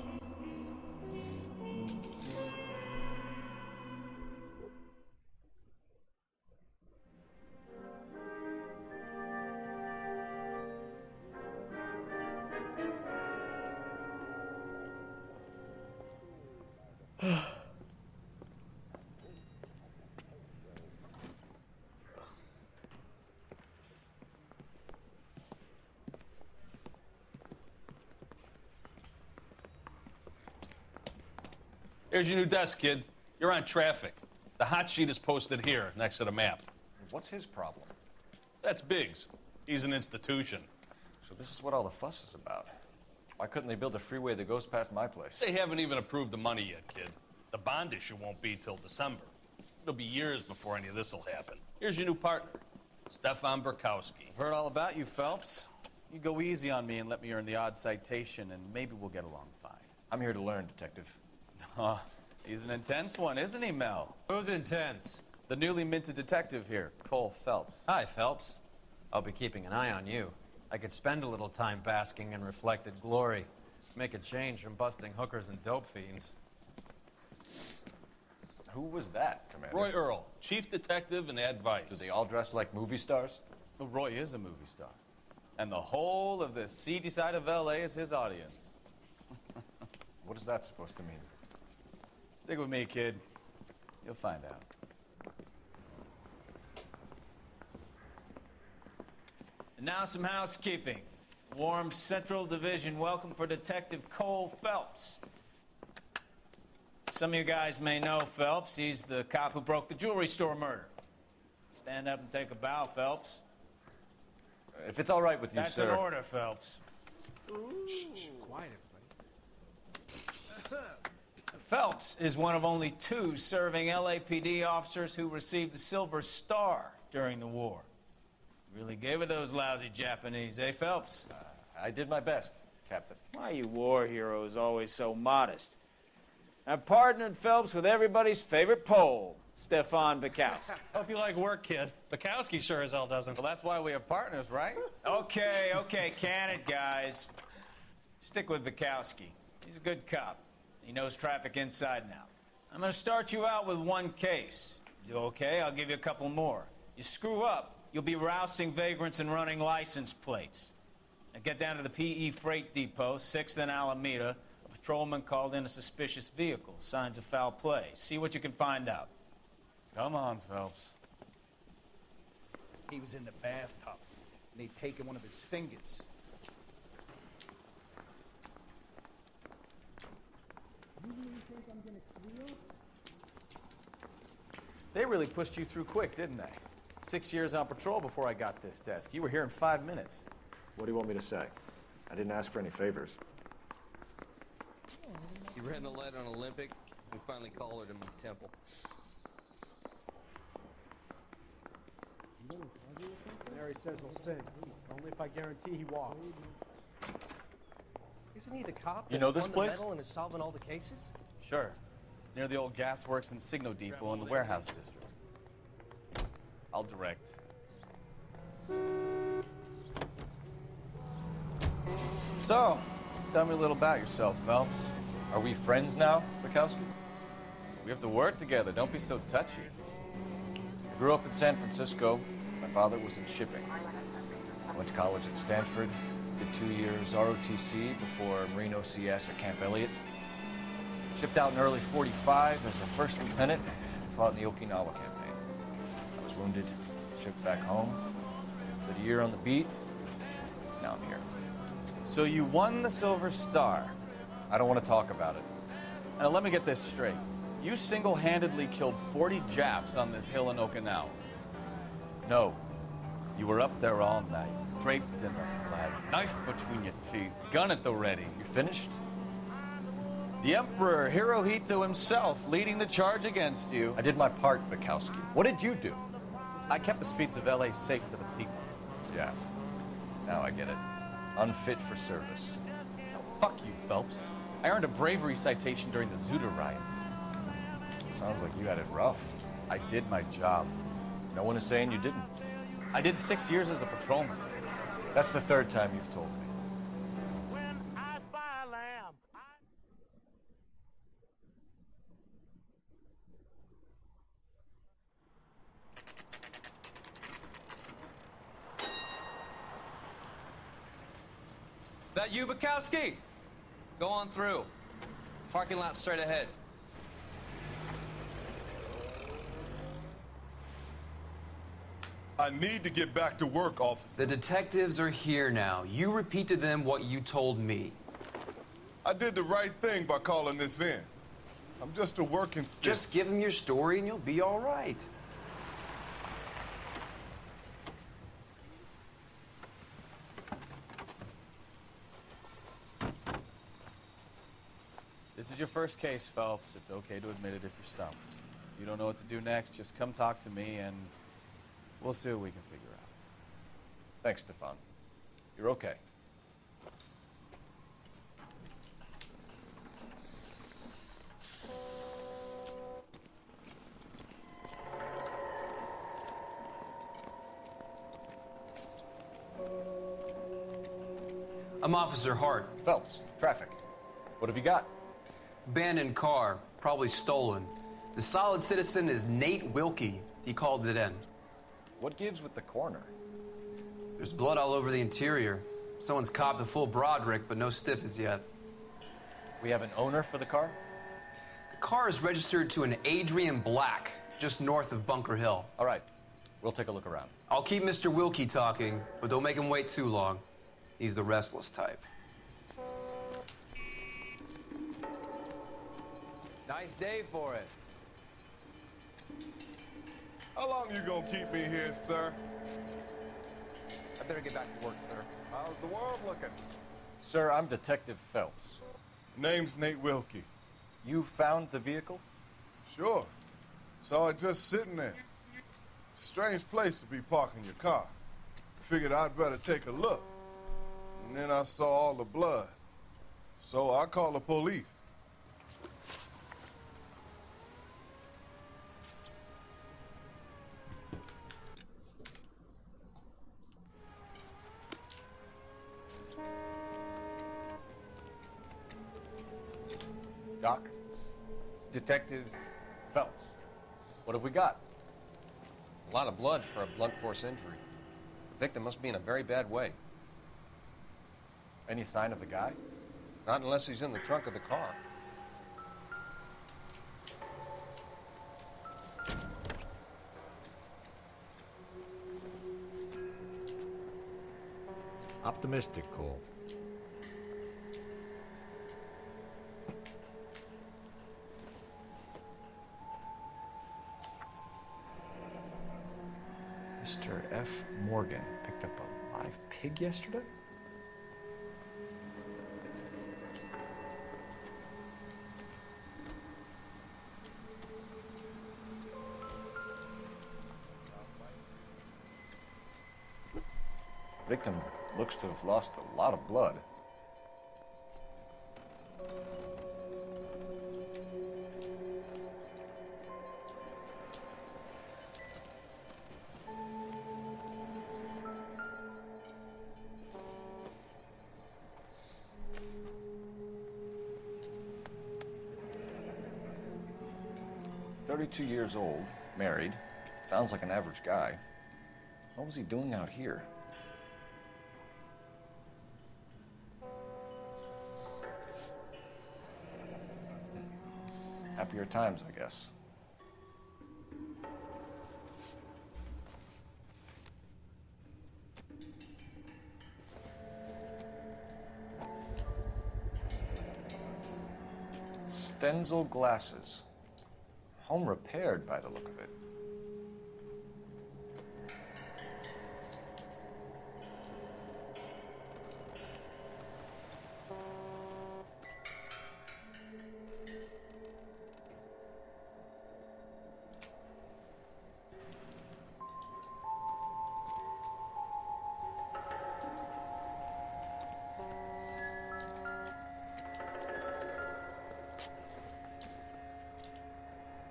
I: Here's your new desk, kid. You're on traffic. The hot sheet is posted here, next to the map.
K: What's his problem?
I: That's Biggs. He's an institution.
K: So this is what all the fuss is about. Why couldn't they build a freeway that goes past my place?
I: They haven't even approved the money yet, kid. The bond issue won't be till December. It'll be years before any of this will happen. Here's your new partner, Stefan Burkowski.
L: I've heard all about you, Phelps. You go easy on me and let me earn the odd citation, and maybe we'll get along fine.
K: I'm here to learn, Detective.
L: Oh, he's an intense one, isn't he, Mel?
M: Who's intense?
L: The newly minted detective here, Cole Phelps.
M: Hi, Phelps. I'll be keeping an eye on you. I could spend a little time basking in reflected glory. Make a change from busting hookers and dope fiends.
K: Who was that, Commander?
I: Roy Earl, chief detective and advice.
K: Do they all dress like movie stars?
L: Well, Roy is a movie star. And the whole of the seedy side of L.A. is his audience.
K: What is that supposed to mean?
L: Stick with me, kid. You'll find out. And now some housekeeping. Warm Central Division welcome for Detective Cole Phelps. Some of you guys may know Phelps. He's the cop who broke the jewelry store murder. Stand up and take a bow, Phelps.
K: If it's all right with you,
L: That's
K: sir.
L: an order, Phelps.
W: Shh, quiet, everybody.
L: Phelps is one of only 2 serving LAPD officers who received the Silver Star during the war. Really gave it those lousy Japanese, eh, Phelps?
K: I did my best, Captain.
L: Why are you war heroes always so modest? I've partnered Phelps with everybody's favorite Pole, Stefan Burkowski.
I: Hope you like work, kid. Bukowski sure as hell doesn't.
L: Well, that's why we have partners, right? Okay, can it, guys. Stick with Bukowski. He's a good cop. He knows traffic inside and out. I'm going to start you out with 1 case. You okay? I'll give you a couple more. You screw up, you'll be rousting vagrants and running license plates. Now get down to the PE Freight Depot, 6th and Alameda. A patrolman called in a suspicious vehicle. Signs of foul play. See what you can find out. Come on, Phelps.
W: He was in the bathtub, and they'd taken one of his fingers.
L: They really pushed you through quick, didn't they? 6 years on patrol before I got this desk. You were here in 5 minutes.
K: What do you want me to say? I didn't ask for any favors.
X: He ran the light on Olympic and finally collared him in Temple.
W: Mary says he'll sing, only if I guarantee he walks.
M: Isn't he the cop
K: You know
M: that
K: this
M: won the
K: place?
M: medal and is solving all the cases?
L: Sure. Near the old gas works and Signo Depot in the warehouse district. I'll direct. So, tell me a little about yourself, Phelps.
K: Are we friends now, Bukowski?
L: We have to work together. Don't be so touchy.
K: I grew up in San Francisco. My father was in shipping. I went to college at Stanford. Did 2 years ROTC before Marine OCS at Camp Elliott. Shipped out in early 45 as a first lieutenant, fought in the Okinawa campaign. I was wounded, shipped back home, did a year on the beat, now I'm here.
L: So you won the Silver Star.
K: I don't want to talk about it.
L: Now let me get this straight. You single-handedly killed 40 Japs on this hill in Okinawa.
K: No.
L: You were up there all night, draped in the flag, knife between your teeth, gun at the ready.
K: You finished?
L: The Emperor Hirohito himself leading the charge against you.
K: I did my part, Bukowski. What did you do?
L: I kept the streets of LA safe for the people.
K: Yeah. Now I get it. Unfit for service.
L: Oh, fuck you, Phelps. I earned a bravery citation during the Zuda riots.
K: Sounds like you had it rough.
L: I did my job.
K: No one is saying you didn't.
L: I did 6 years as a patrolman.
K: That's the third time you've told me.
P: When I spy a lamb,
X: That you, Bukowski? Go on through. Parking lot straight ahead.
H: I need to get back to work, officer.
M: The detectives are here now. You repeat to them what you told me.
H: I did the right thing by calling this in. I'm just a working stick.
M: Just give them your story and you'll be all right.
L: This is your first case, Phelps. It's okay to admit it if you're stumped. If you don't know what to do next, just come talk to me and we'll see what we can figure out.
K: Thanks, Stefan. You're okay.
M: I'm Officer Hart.
K: Phelps, traffic. What have you got?
M: Abandoned car, probably stolen. The solid citizen is Nate Wilkie. He called it in.
K: What gives with the coroner?
M: There's blood all over the interior. Someone's copped a full Broderick, but no stiff as yet.
K: We have an owner for the car?
M: The car is registered to an Adrian Black, just north of Bunker Hill.
K: All right, we'll take a look around.
M: I'll keep Mr. Wilkie talking, but don't make him wait too long. He's the restless type.
L: Nice day for it.
H: How long you gonna keep me here, sir?
L: I better get back to work, sir.
H: How's the world looking?
K: Sir, I'm Detective Phelps.
H: Name's Nate Wilkie.
K: You found the vehicle?
H: Sure. Saw it just sitting there. Strange place to be parking your car. Figured I'd better take a look. And then I saw all the blood. So I called the police.
K: Doc? Detective Phelps. What have we got?
D: A lot of blood for a blunt force injury. The victim must be in a very bad way.
K: Any sign of the guy?
D: Not unless he's in the trunk of the car.
N: Optimistic, Cole.
K: Mr. F. Morgan picked up a live pig yesterday? Victim looks to have lost a lot of blood. "32 years old, married. Sounds like an average guy. What was he doing out here?" Happier times, I guess. Stenzel glasses. Home repaired by the look of it.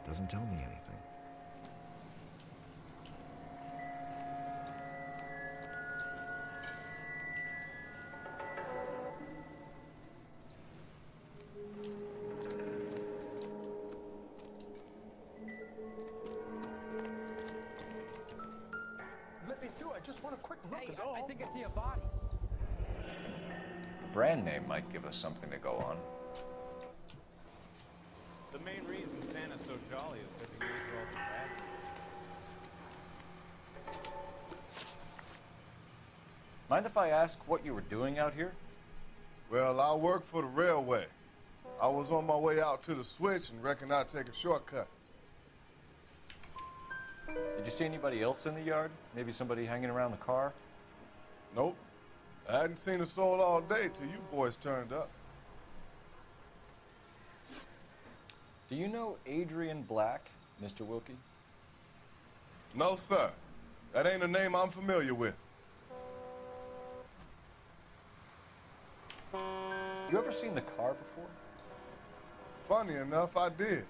E: Doesn't tell me anything.
N: Let me through. I just want a quick look.
S: Hey, I think I see a body.
K: The brand name might give us something to go on.
L: The main reason Santa's so jolly is because he moves all the bad.
K: Mind if I ask what you were doing out here?
H: Well, I work for the railway. I was on my way out to the switch and reckoned I'd take a shortcut.
K: Did you see anybody else in the yard? Maybe somebody hanging around the car?
H: Nope. I hadn't seen a soul all day till you boys turned up.
K: Do you know Adrian Black, Mr. Wilkie?
H: No, sir. That ain't a name I'm familiar with.
K: You ever seen the car before?
H: Funny enough, I did.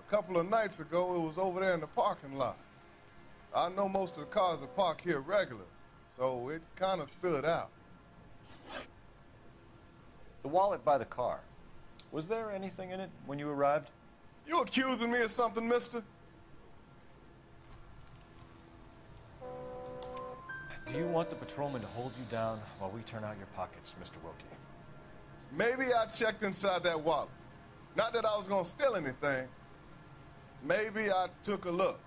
H: A couple of nights ago, it was over there in the parking lot. I know most of the cars are parked here regular, so it kind of stood out.
K: The wallet by the car. Was there anything in it when you arrived?
H: You accusing me of something, mister?
K: Do you want the patrolman to hold you down while we turn out your pockets, Mr. Wilkie?
H: Maybe I checked inside that wallet. Not that I was gonna steal anything. Maybe I took a look.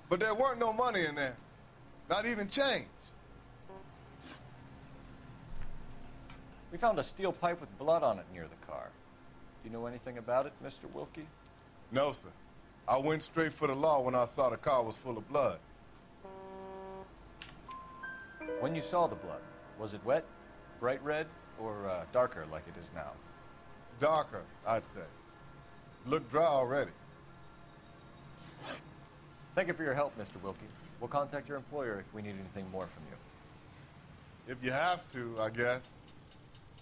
H: But there weren't no money in there. Not even change.
K: We found a steel pipe with blood on it near the car. Do you know anything about it, Mr. Wilkie?
H: No, sir. I went straight for the law when I saw the car was full of blood.
K: When you saw the blood, was it wet, bright red, or darker like it is now?
H: Darker, I'd say. Looked dry already.
K: Thank you for your help, Mr. Wilkie. We'll contact your employer if we need anything more from you.
H: If you have to, I guess.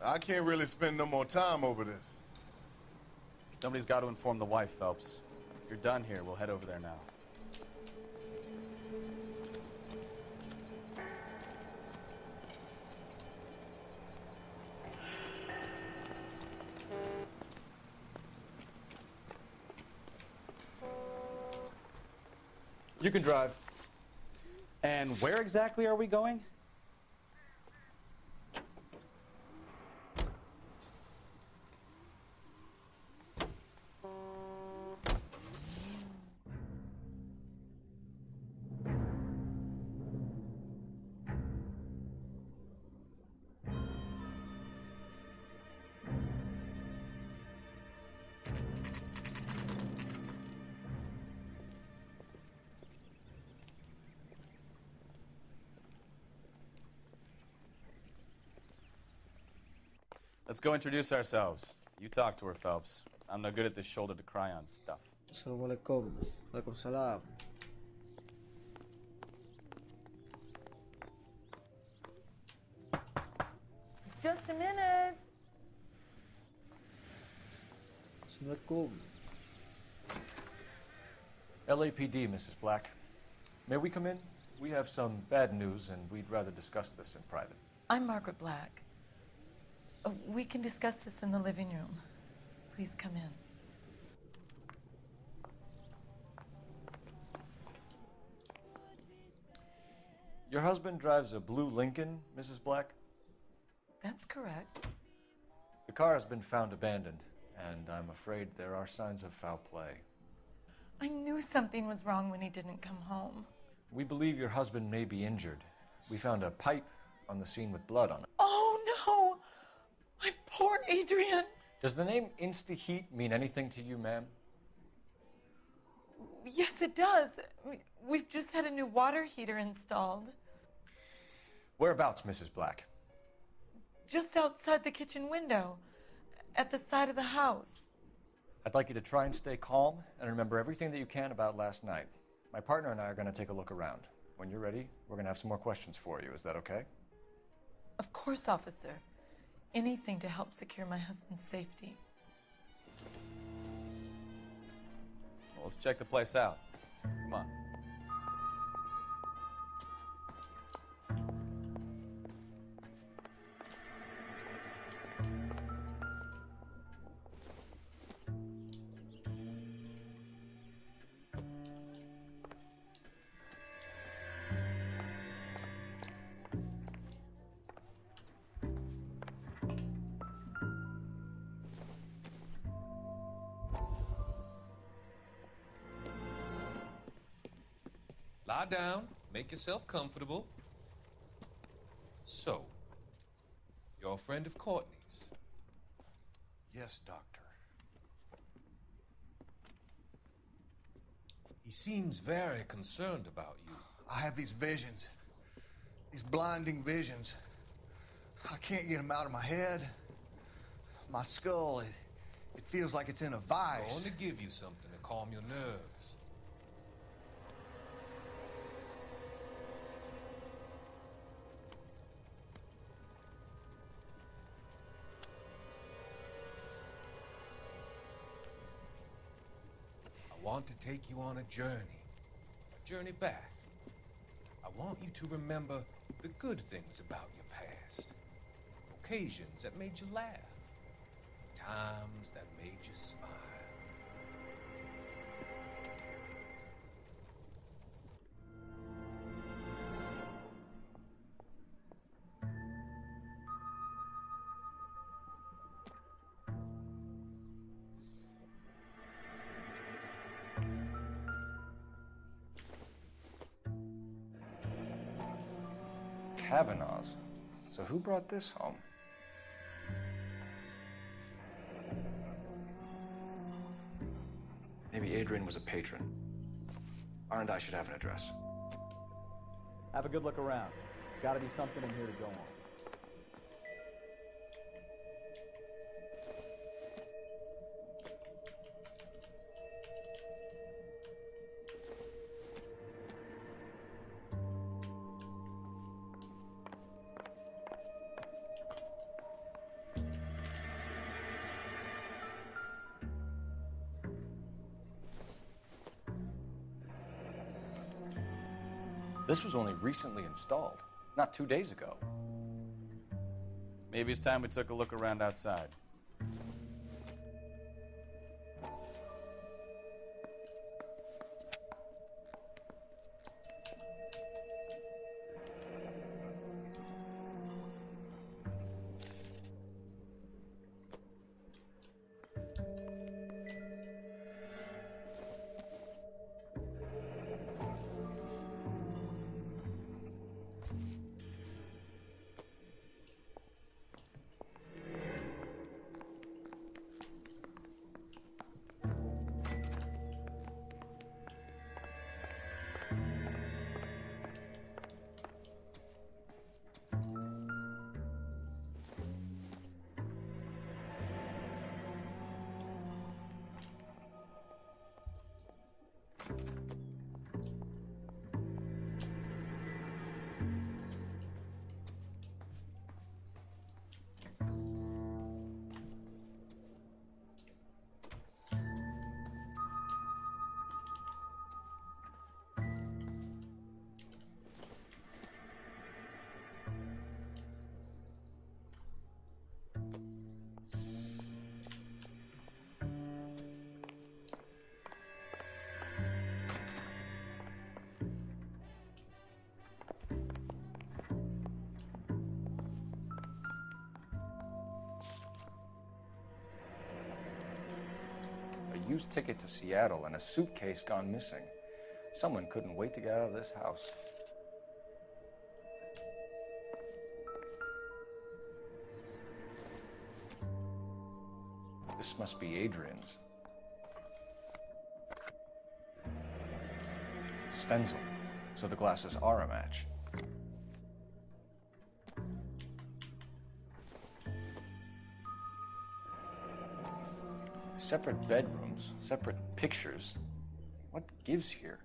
H: I can't really spend no more time over this.
F: Somebody's got to inform the wife, Phelps. If you're done here, we'll head over there now.
L: You can drive.
F: And where exactly are we going? Let's go introduce ourselves. You talk to her, Phelps. I'm no good at this shoulder to cry on stuff.
A: Assalamualaikum. Waalaikumsalam.
R: Just a minute.
A: Assalamualaikum.
K: LAPD, Mrs. Black. May we come in? We have some bad news, and we'd rather discuss this in private.
G: I'm Margaret Black. We can discuss this in the living room. Please come in.
K: Your husband drives a blue Lincoln, Mrs. Black?
G: That's correct.
K: The car has been found abandoned,
N: and I'm afraid there are signs of foul play.
G: I knew something was wrong when he didn't come home.
N: We believe your husband may be injured. We found a pipe on the scene with blood on it.
G: Oh no! My poor Adrian!
N: Does the name Insta-Heat mean anything to you, ma'am?
G: Yes, it does. We've just had a new water heater installed.
N: Whereabouts, Mrs. Black?
G: Just outside the kitchen window, at the side of the house.
N: I'd like you to try and stay calm and remember everything that you can about last night. My partner and I are going to take a look around. When you're ready, we're going to have some more questions for you. Is that okay?
G: Of course, officer. Anything to help secure my husband's safety.
F: Well, let's check the place out. Come on.
E: Lie down, make yourself comfortable. So, you're a friend of Courtney's?
O: Yes, Doctor.
E: He seems very concerned about you.
O: I have these visions. These blinding visions. I can't get them out of my head. My skull, it feels like it's in a vice.
E: I want to give you something to calm your nerves. I want to take you on a journey back. I want you to remember the good things about your past, occasions that made you laugh, times that made you smile.
N: Kavanaugh's. So who brought this home? Maybe Adrian was a patron. R&I should have an address.
T: Have a good look around. There's got to be something in here to go on.
N: This was only recently installed, not 2 days ago.
F: Maybe it's time we took a look around outside.
N: used ticket to Seattle and a suitcase gone missing. Someone couldn't wait to get out of this house. This must be Adrian's. Stencil, so the glasses are a match. Separate bedrooms, separate pictures. What gives here?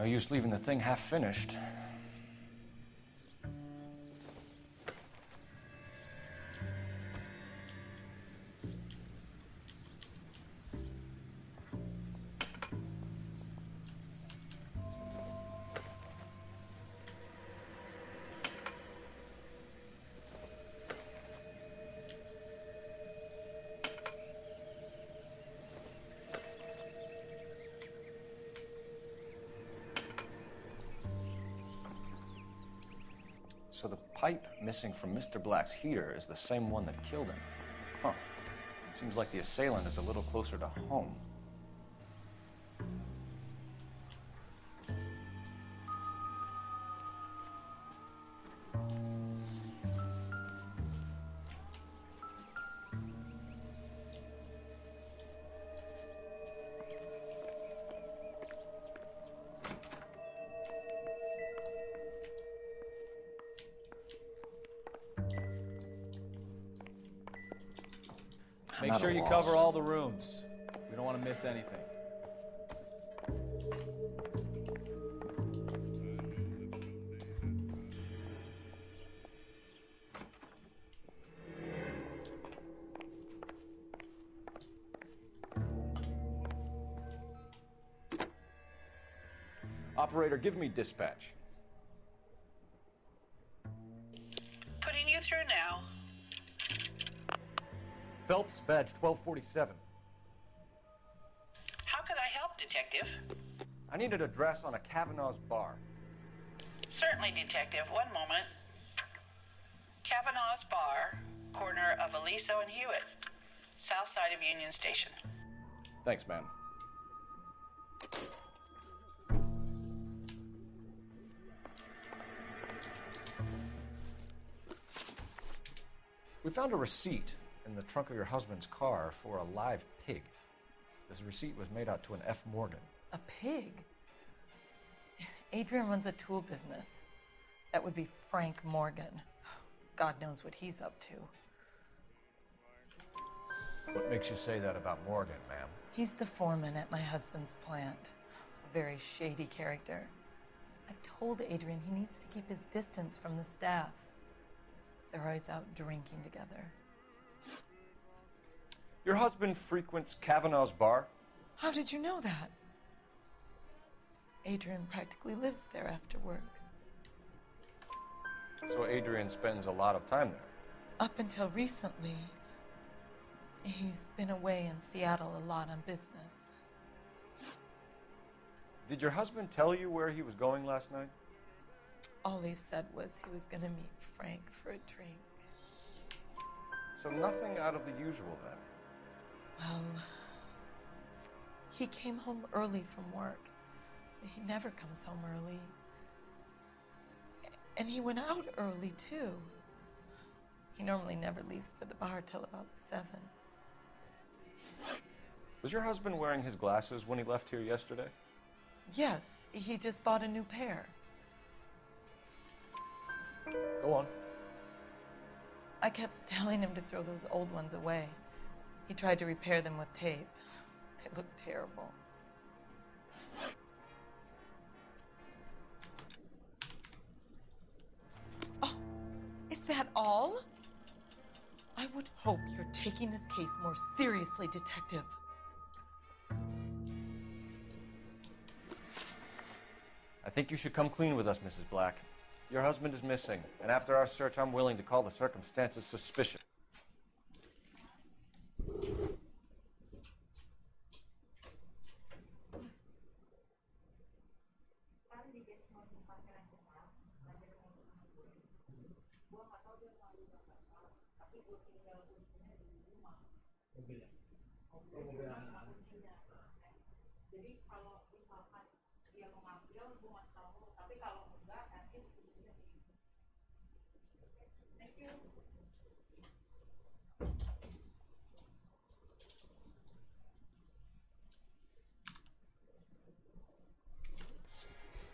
N: No use leaving the thing half finished. So the pipe missing from Mr. Black's heater is the same one that killed him. Huh. Seems like the assailant is a little closer to home.
F: Make sure you cover all the rooms. We don't want to miss anything.
N: Operator, give me dispatch.
B: Putting you through now.
N: Phelps, badge 1247.
B: How could I help, Detective?
N: I need an address on a Kavanaugh's bar.
B: Certainly, Detective. One moment. Kavanaugh's Bar, corner of Aliso and Hewitt, south side of Union Station.
N: Thanks, ma'am. We found a receipt in the trunk of your husband's car for a live pig. This receipt was made out to an F. Morgan.
G: A pig? Adrian runs a tool business. That would be Frank Morgan. God knows what he's up to.
N: What makes you say that about Morgan, ma'am?
G: He's the foreman at my husband's plant. A very shady character. I've told Adrian he needs to keep his distance from the staff. They're always out drinking together.
N: Your husband frequents Kavanaugh's bar?
G: How did you know that? Adrian practically lives there after work.
N: So Adrian spends a lot of time there?
G: Up until recently, he's been away in Seattle a lot on business.
N: Did your husband tell you where he was going last night?
G: All he said was he was going to meet Frank for a drink.
N: So nothing out of the usual then?
G: Well, He came home early from work. He never comes home early. And he went out early, too. He normally never leaves for the bar till about 7.
N: Was your husband wearing his glasses when he left here yesterday?
G: Yes, he just bought a new pair.
N: Go on.
G: I kept telling him to throw those old ones away. He tried to repair them with tape. They look terrible. Oh, is that all? I would hope you're taking this case more seriously, Detective.
N: I think you should come clean with us, Mrs. Black. Your husband is missing, and after our search, I'm willing to call the circumstances suspicious.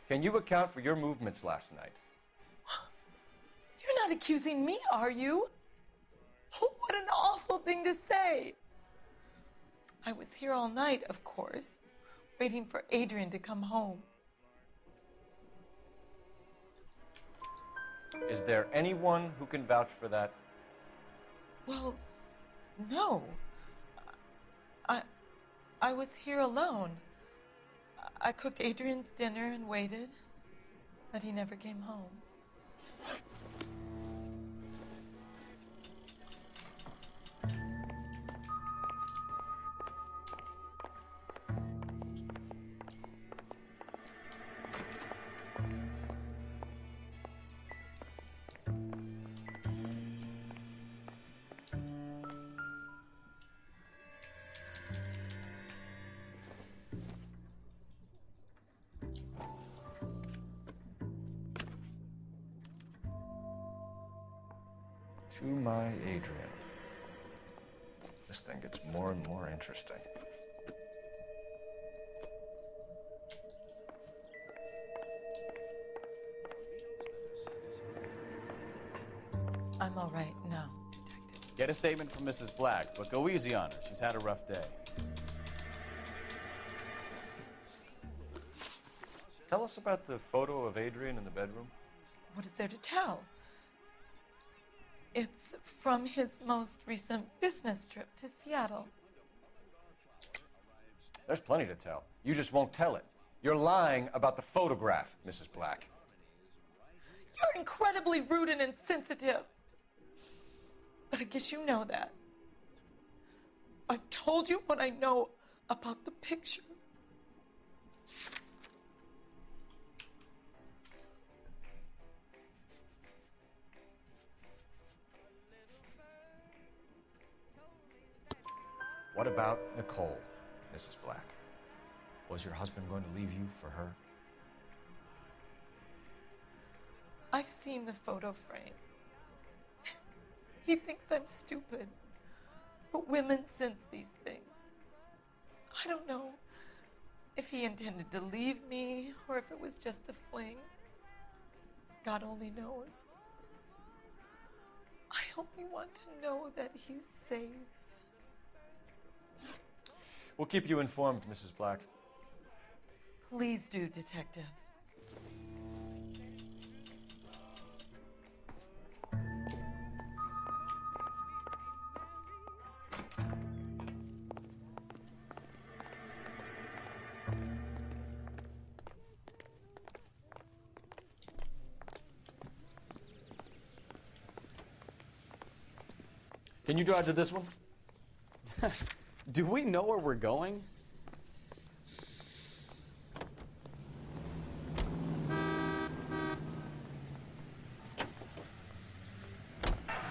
N: Can you account for your movements last night?
G: You're not accusing me, are you? What an awful thing to say. I was here all night, of course, waiting for Adrian to come home.
N: Is there anyone who can vouch for that?
G: Well, no. I was here alone. I cooked Adrian's dinner and waited, but he never came home.
N: To my Adrian. This thing gets more and more interesting.
G: I'm all right now, Detective.
F: Get a statement from Mrs. Black, but go easy on her. She's had a rough day.
N: Tell us about the photo of Adrian in the bedroom.
G: What is there to tell? It's from his most recent business trip to Seattle.
N: There's plenty to tell. You just won't tell it. You're lying about the photograph, Mrs. Black.
G: You're incredibly rude and insensitive. But I guess you know that. I've told you what I know about the picture.
N: What about Nicole, Mrs. Black? Was your husband going to leave you for her?
G: I've seen the photo frame. He thinks I'm stupid. But women sense these things. I don't know if he intended to leave me or if it was just a fling. God only knows. I only want to know that he's safe.
N: We'll keep you informed, Mrs. Black.
G: Please do, Detective.
F: Can you drive to this one? Do we know where we're going?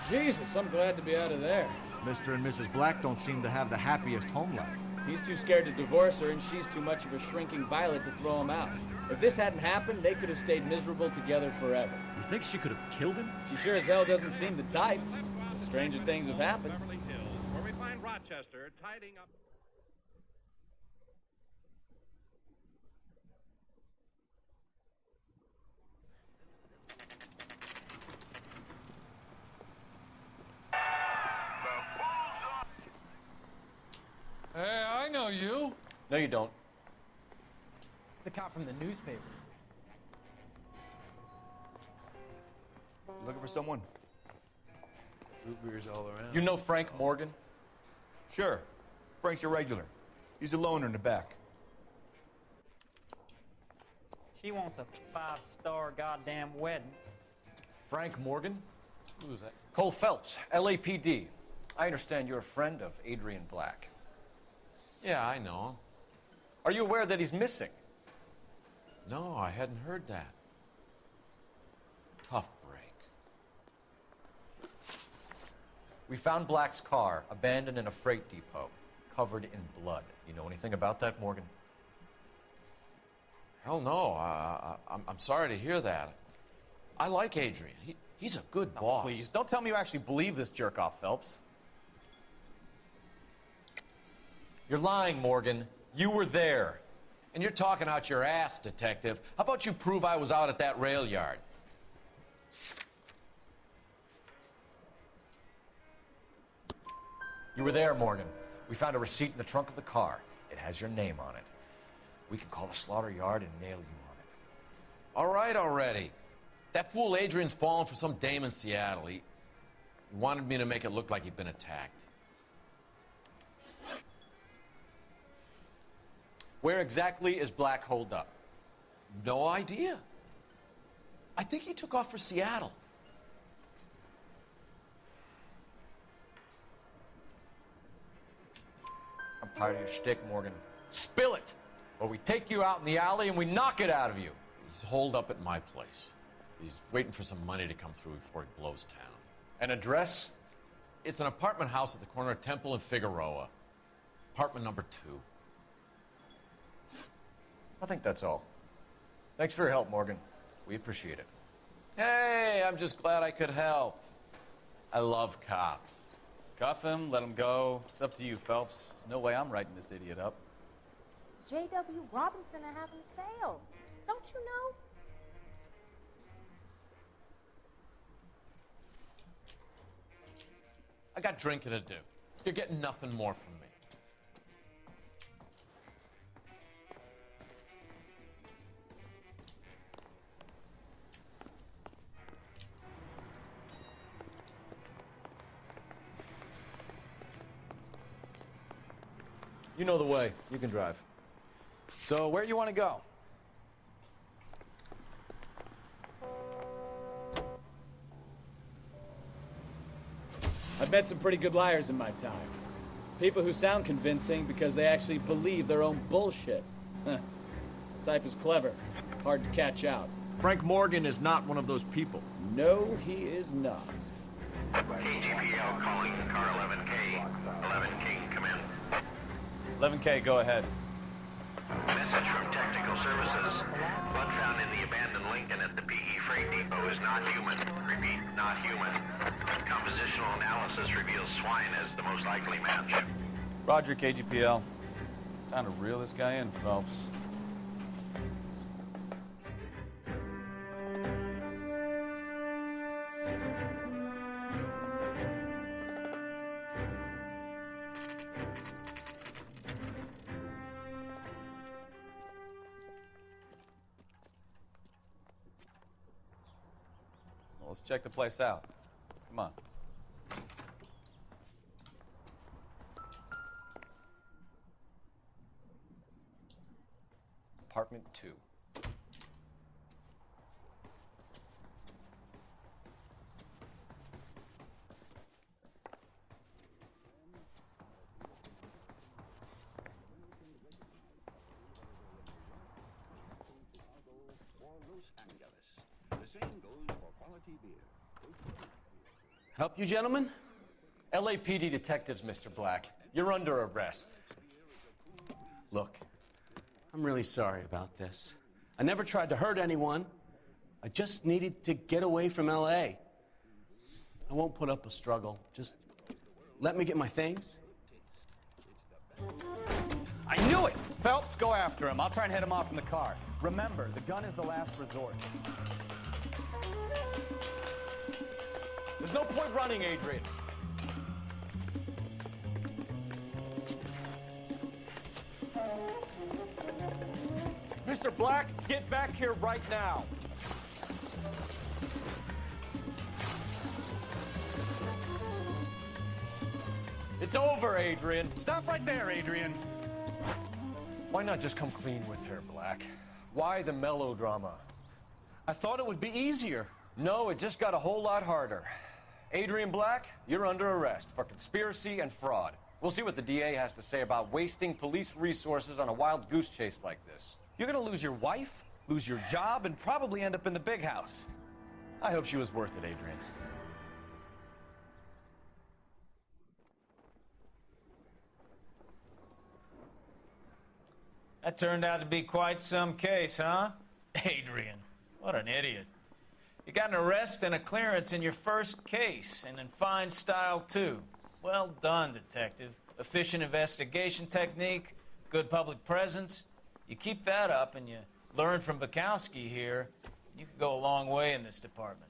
C: Jesus, I'm glad to be out of there.
T: Mr. and Mrs. Black don't seem to have the happiest home life.
C: He's too scared to divorce her, and she's too much of a shrinking violet to throw him out. If this hadn't happened, they could have stayed miserable together forever.
K: You think she could have killed him?
C: She sure as hell doesn't seem the type. Stranger things have happened.
P: Beverly Hills, where we find Rochester tidying up.
E: Hey, I know you.
N: No, you don't.
Q: The cop from the newspaper.
O: Looking for someone?
M: Root beers all around.
N: You know Frank Morgan?
O: Sure. Frank's a regular. He's a loner in the back.
U: She wants a 5-star goddamn wedding.
N: Frank Morgan?
K: Who's that?
N: Cole Phelps, LAPD. I understand you're a friend of Adrian Black.
V: Yeah, I know him.
N: Are you aware that he's missing?
V: No, I hadn't heard that. Tough break.
N: We found Black's car abandoned in a freight depot, covered in blood. You know anything about that, Morgan?
V: Hell no. I'm sorry to hear that. I like Adrian. He's a good boss.
F: Please, don't tell me you actually believe this jerk-off, Phelps.
N: You're lying, Morgan. You were there.
V: And you're talking out your ass, detective. How about you prove I was out at that rail yard?
N: You were there, Morgan. We found a receipt in the trunk of the car. It has your name on it. We can call the slaughter yard and nail you on it.
V: All right already. That fool Adrian's fallen for some dame in Seattle. He wanted me to make it look like he'd been attacked.
N: Where exactly is Black holed up?
V: No idea. I think he took off for Seattle.
N: I'm tired of your shtick, Morgan. Spill it, or we take you out in the alley and we knock it out of you.
V: He's holed up at my place. He's waiting for some money to come through before he blows town.
N: An address?
V: It's an apartment house at the corner of Temple and Figueroa. Apartment number 2.
N: I think that's all. Thanks for your help, Morgan. We appreciate it.
V: Hey, I'm just glad I could help. I love cops.
F: Cuff him, let him go. It's up to you, Phelps. There's no way I'm writing this idiot up.
R: J.W. Robinson are having a sale. Don't you know?
V: I got drinking to do. You're getting nothing more from me.
N: You know the way. You can drive.
F: So, where do you want to go?
C: I've met some pretty good liars in my time. People who sound convincing because they actually believe their own bullshit. The type is clever, hard to catch out.
K: Frank Morgan is not one of those people.
C: No, he is not.
Y: KGPL calling car 11K. 11K, come in.
F: 11K, go ahead.
Y: Message from Technical Services. Blood found in the abandoned Lincoln at the PE Freight Depot is not human. Repeat, not human. Compositional analysis reveals swine as the most likely match.
F: Roger, KGPL. Time to reel this guy in, Phelps. Let's check the place out. Come on.
N: Apartment 2.
S: Help you, gentlemen?
N: LAPD detectives, Mr. Black. You're under arrest.
D: Look, I'm really sorry about this. I never tried to hurt anyone. I just needed to get away from L.A. I won't put up a struggle. Just let me get my things.
L: I knew it! Phelps, go after him. I'll try and head him off in the car. Remember, the gun is the last resort.
N: There's no point running, Adrian. Mr. Black, get back here right now. It's over, Adrian.
L: Stop right there, Adrian.
N: Why not just come clean with her, Black? Why the melodrama?
L: I thought it would be easier.
N: No, it just got a whole lot harder. Adrian Black, you're under arrest for conspiracy and fraud. We'll see what the DA has to say about wasting police resources on a wild goose chase like this.
L: You're gonna lose your wife, lose your job, and probably end up in the big house.
N: I hope she was worth it, Adrian.
I: That turned out to be quite some case, huh? Adrian, what an idiot. You got an arrest and a clearance in your first case, and in fine style, too. Well done, detective. Efficient investigation technique, good public presence. You keep that up and you learn from Bukowski here, you could go a long way in this department.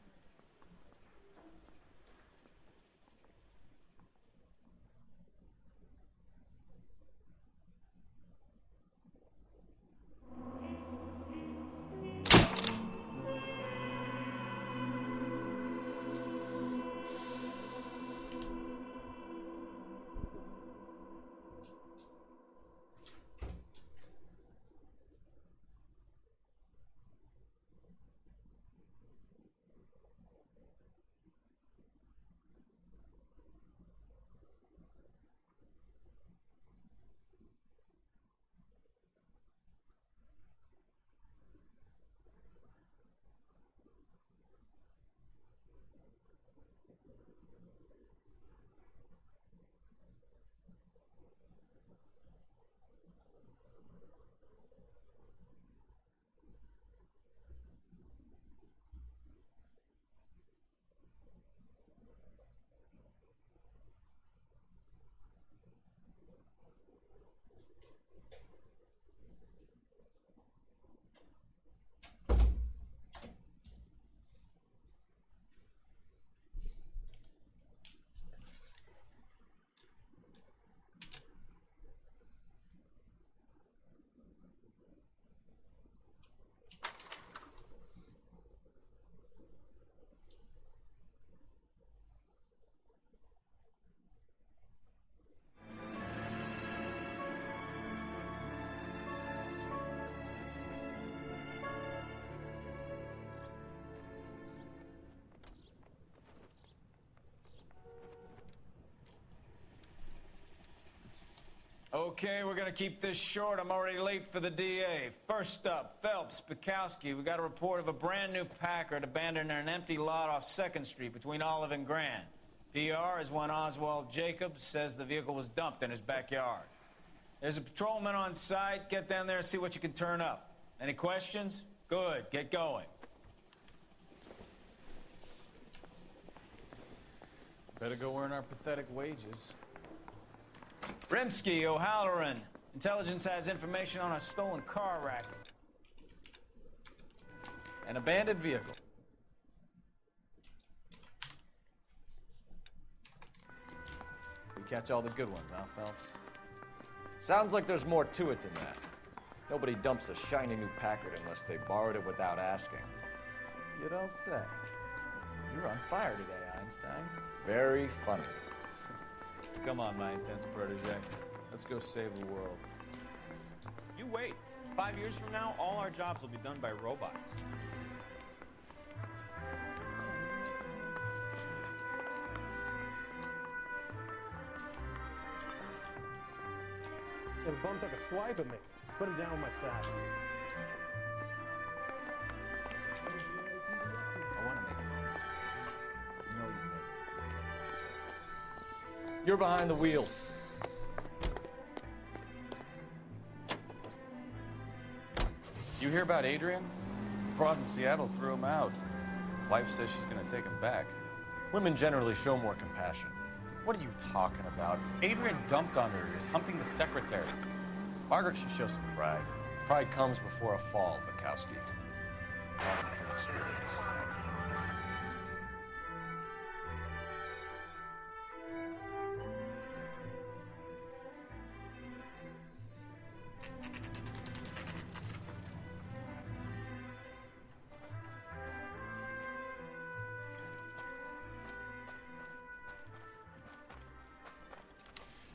I: Okay, we're gonna keep this short. I'm already late for the DA. First up, Phelps, Bukowski. We got a report of a brand new Packard abandoned in an empty lot off 2nd Street between Olive and Grand. PR is one Oswald Jacobs says the vehicle was dumped in his backyard. There's a patrolman on site. Get down there and see what you can turn up. Any questions? Good, get going.
L: Better go earn our pathetic wages.
I: Rimsky, O'Halloran. Intelligence has information on a stolen car racket.
L: An abandoned vehicle. We catch all the good ones, huh, Phelps?
N: Sounds like there's more to it than that. Nobody dumps a shiny new Packard unless they borrowed it without asking.
L: You don't say. You're on fire today, Einstein.
N: Very funny.
L: Come on, my intense protege. Let's go save the world.
J: You wait. 5 years from now, all our jobs will be done by robots.
S: The bum took a swipe at me. Put him down with my saddle.
L: I want to make it. You know you will.
N: You're behind the wheel.
F: You hear about Adrian? Broad in Seattle threw him out. Wife says she's gonna take him back.
N: Women generally show more compassion.
F: What are you talking about? Adrian dumped on her. He was humping the secretary. Margaret should show some pride.
N: Pride comes before a fall, Bukowski. Talking from experience.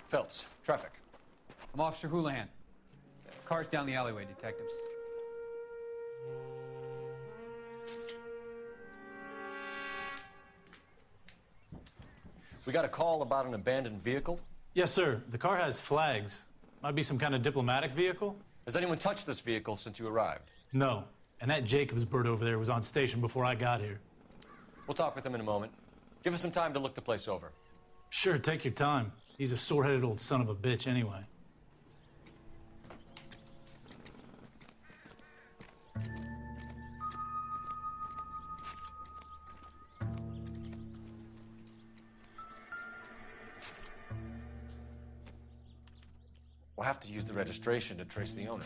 N: Phelps, traffic.
A: I'm Officer Houlihan. Car's down the alleyway, detectives.
N: We got a call about an abandoned vehicle.
B: Yes, sir. The car has flags. Might be some kind of diplomatic vehicle.
N: Has anyone touched this vehicle since you arrived?
B: No. And that Jacobs bird over there was on station before I got here.
N: We'll talk with him in a moment. Give us some time to look the place over.
B: Sure, take your time. He's a sore-headed old son of a bitch anyway.
N: We'll have to use the registration to trace the owner.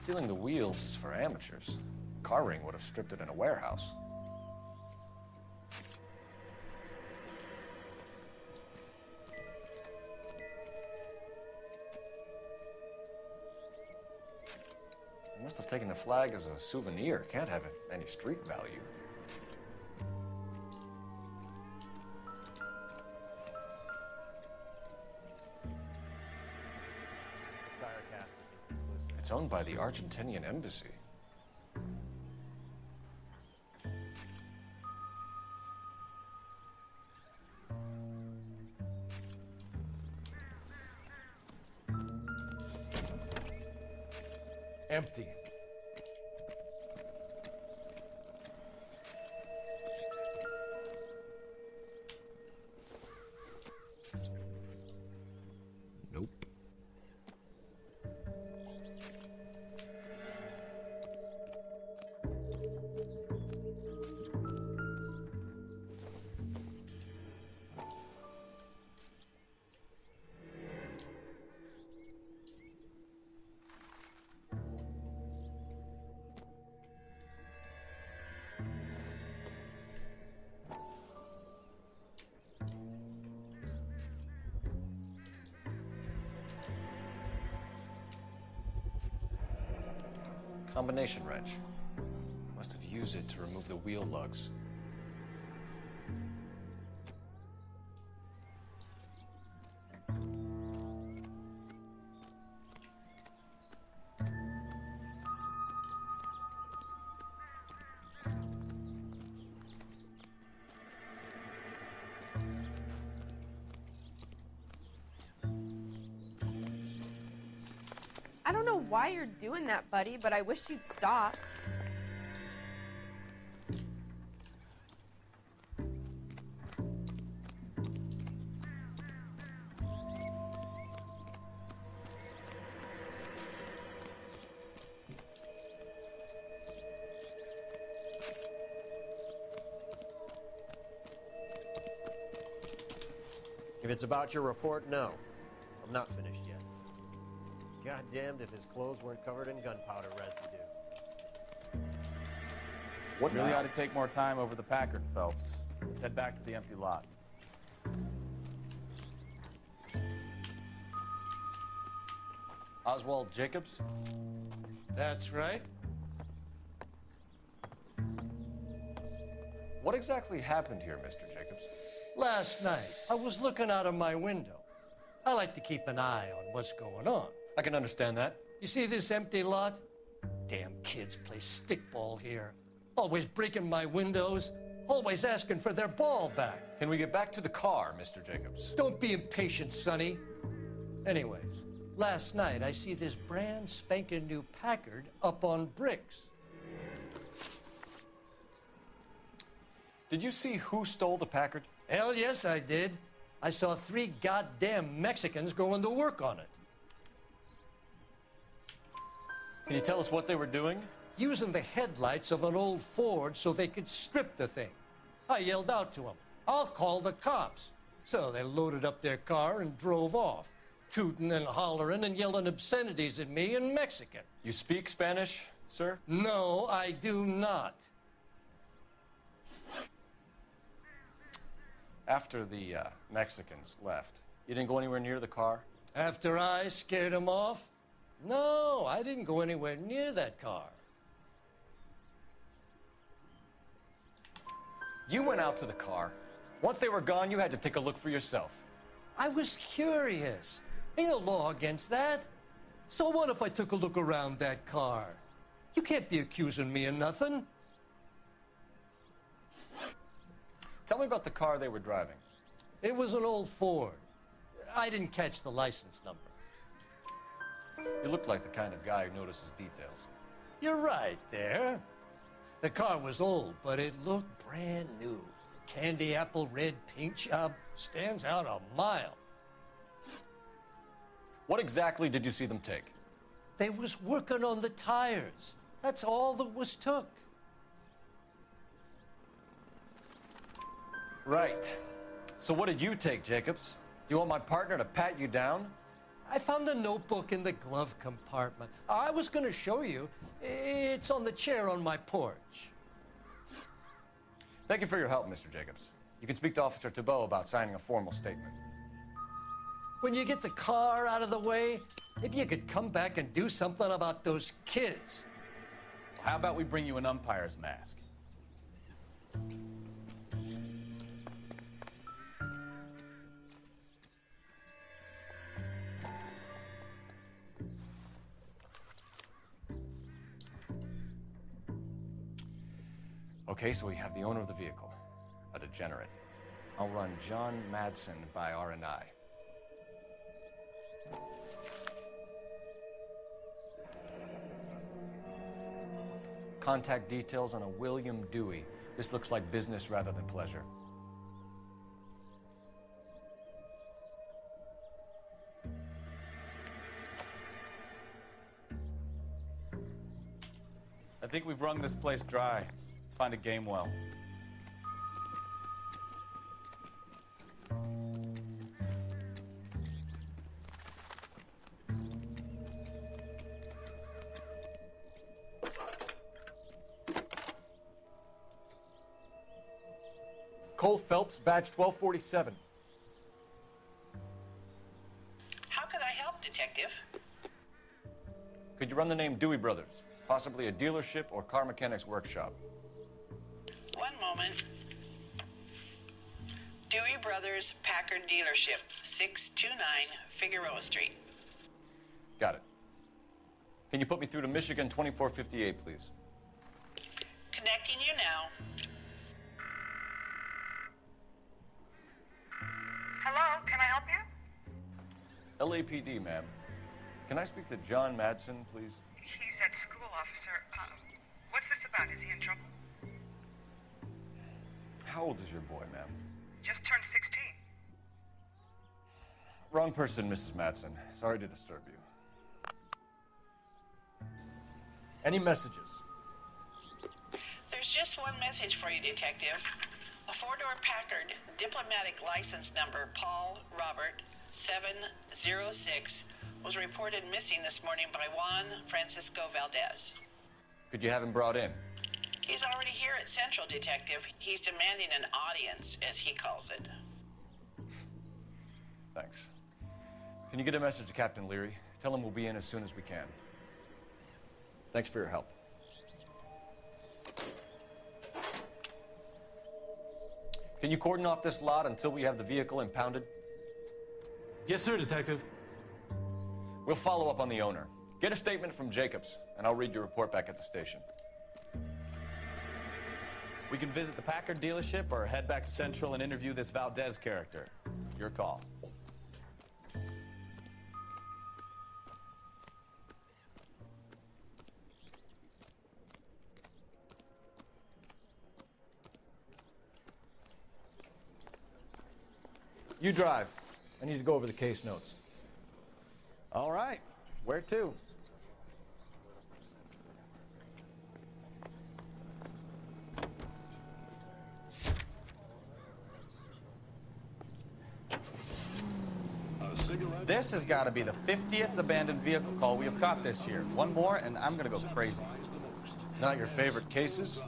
N: Stealing the wheels is for amateurs. Car ring would have stripped it in a warehouse. They must have taken the flag as a souvenir. Can't have any street value. It's owned by the Argentinian embassy.
H: Empty.
N: Nope. Combination wrench. Must have used it to remove the wheel lugs.
W: I don't know why you're doing that, buddy, but I wish you'd stop.
X: If it's about your report, no. I'm not finished yet. Goddamned if his clothes weren't covered in gunpowder residue.
F: What really ought to take more time over the Packard, Phelps. Let's head back to the empty lot.
N: Oswald Jacobs?
H: That's right.
N: What exactly happened here, Mr. Jacobs?
H: Last night, I was looking out of my window. I like to keep an eye on what's going on.
N: I can understand that.
H: You see this empty lot? Damn kids play stickball here. Always breaking my windows, always asking for their ball back.
N: Can we get back to the car, Mr. Jacobs?
H: Don't be impatient, Sonny. Anyways, last night I see this brand spanking new Packard up on bricks.
N: Did you see who stole the Packard?
H: Hell yes, I did. I saw 3 goddamn Mexicans going to work on it.
N: Can you tell us what they were doing?
H: Using the headlights of an old Ford so they could strip the thing. I yelled out to them, "I'll call the cops." So they loaded up their car and drove off, tooting and hollering and yelling obscenities at me in Mexican.
N: You speak Spanish, sir?
H: No, I do not.
N: After the Mexicans left, you didn't go anywhere near the car?
H: After I scared them off? No, I didn't go anywhere near that car.
N: You went out to the car. Once they were gone, you had to take a look for yourself.
H: I was curious. Ain't no law against that. So what if I took a look around that car? You can't be accusing me of nothing.
N: Tell me about the car they were driving.
H: It was an old Ford. I didn't catch the license number.
N: You look like the kind of guy who notices details.
H: You're right there. The car was old, but it looked brand new. Candy apple red paint job stands out a mile.
N: What exactly did you see them take?
H: They was working on the tires. That's all that was took.
N: Right. So what did you take, Jacobs? Do you want my partner to pat you down?
H: I found a notebook in the glove compartment. I was going to show you. It's on the chair on my porch.
N: Thank you for your help, Mr. Jacobs. You can speak to Officer Thibault about signing a formal statement.
H: When you get the car out of the way, maybe you could come back and do something about those kids.
F: Well, how about we bring you an umpire's mask?
N: Okay, so we have the owner of the vehicle, a degenerate. I'll run John Madsen by R&I. Contact details on a William Dewey. This looks like business rather than pleasure.
F: I think we've wrung this place dry. Let's find a game well.
N: Cole Phelps, badge 1247.
E: How can I help, Detective?
N: Could you run the name Dewey Brothers? Possibly a dealership or car mechanics workshop.
E: One moment. Dewey Brothers Packard Dealership, 629 Figueroa Street.
N: Got it. Can you put me through to Michigan 2458, please?
E: Connecting you now.
G: Hello, can I help you?
N: LAPD, ma'am. Can I speak to John Madsen, please?
G: He's at school, officer. What's this about? Is he in trouble?
N: How old is your boy, ma'am?
G: Just turned 16.
N: Wrong person, Mrs. Madsen. Sorry to disturb you. Any messages?
E: There's just one message for you, Detective. A four-door Packard, diplomatic license number Paul Robert 706, was reported missing this morning by Juan Francisco Valdez.
N: Could you have him brought in?
E: He's already here at Central, Detective. He's demanding an audience, as he calls it.
N: Thanks. Can you get a message to Captain Leary? Tell him we'll be in as soon as we can. Thanks for your help. Can you cordon off this lot until we have the vehicle impounded?
B: Yes, sir, Detective.
N: We'll follow up on the owner. Get a statement from Jacobs, and I'll read your report back at the station.
F: We can visit the Packard dealership or head back to Central and interview this Valdez character. Your call.
K: You drive. I need to go over the case notes.
C: All right. Where to?
F: This has got to be the 50th abandoned vehicle call we have caught this year. One more, and I'm going to go crazy.
K: Not your favorite cases?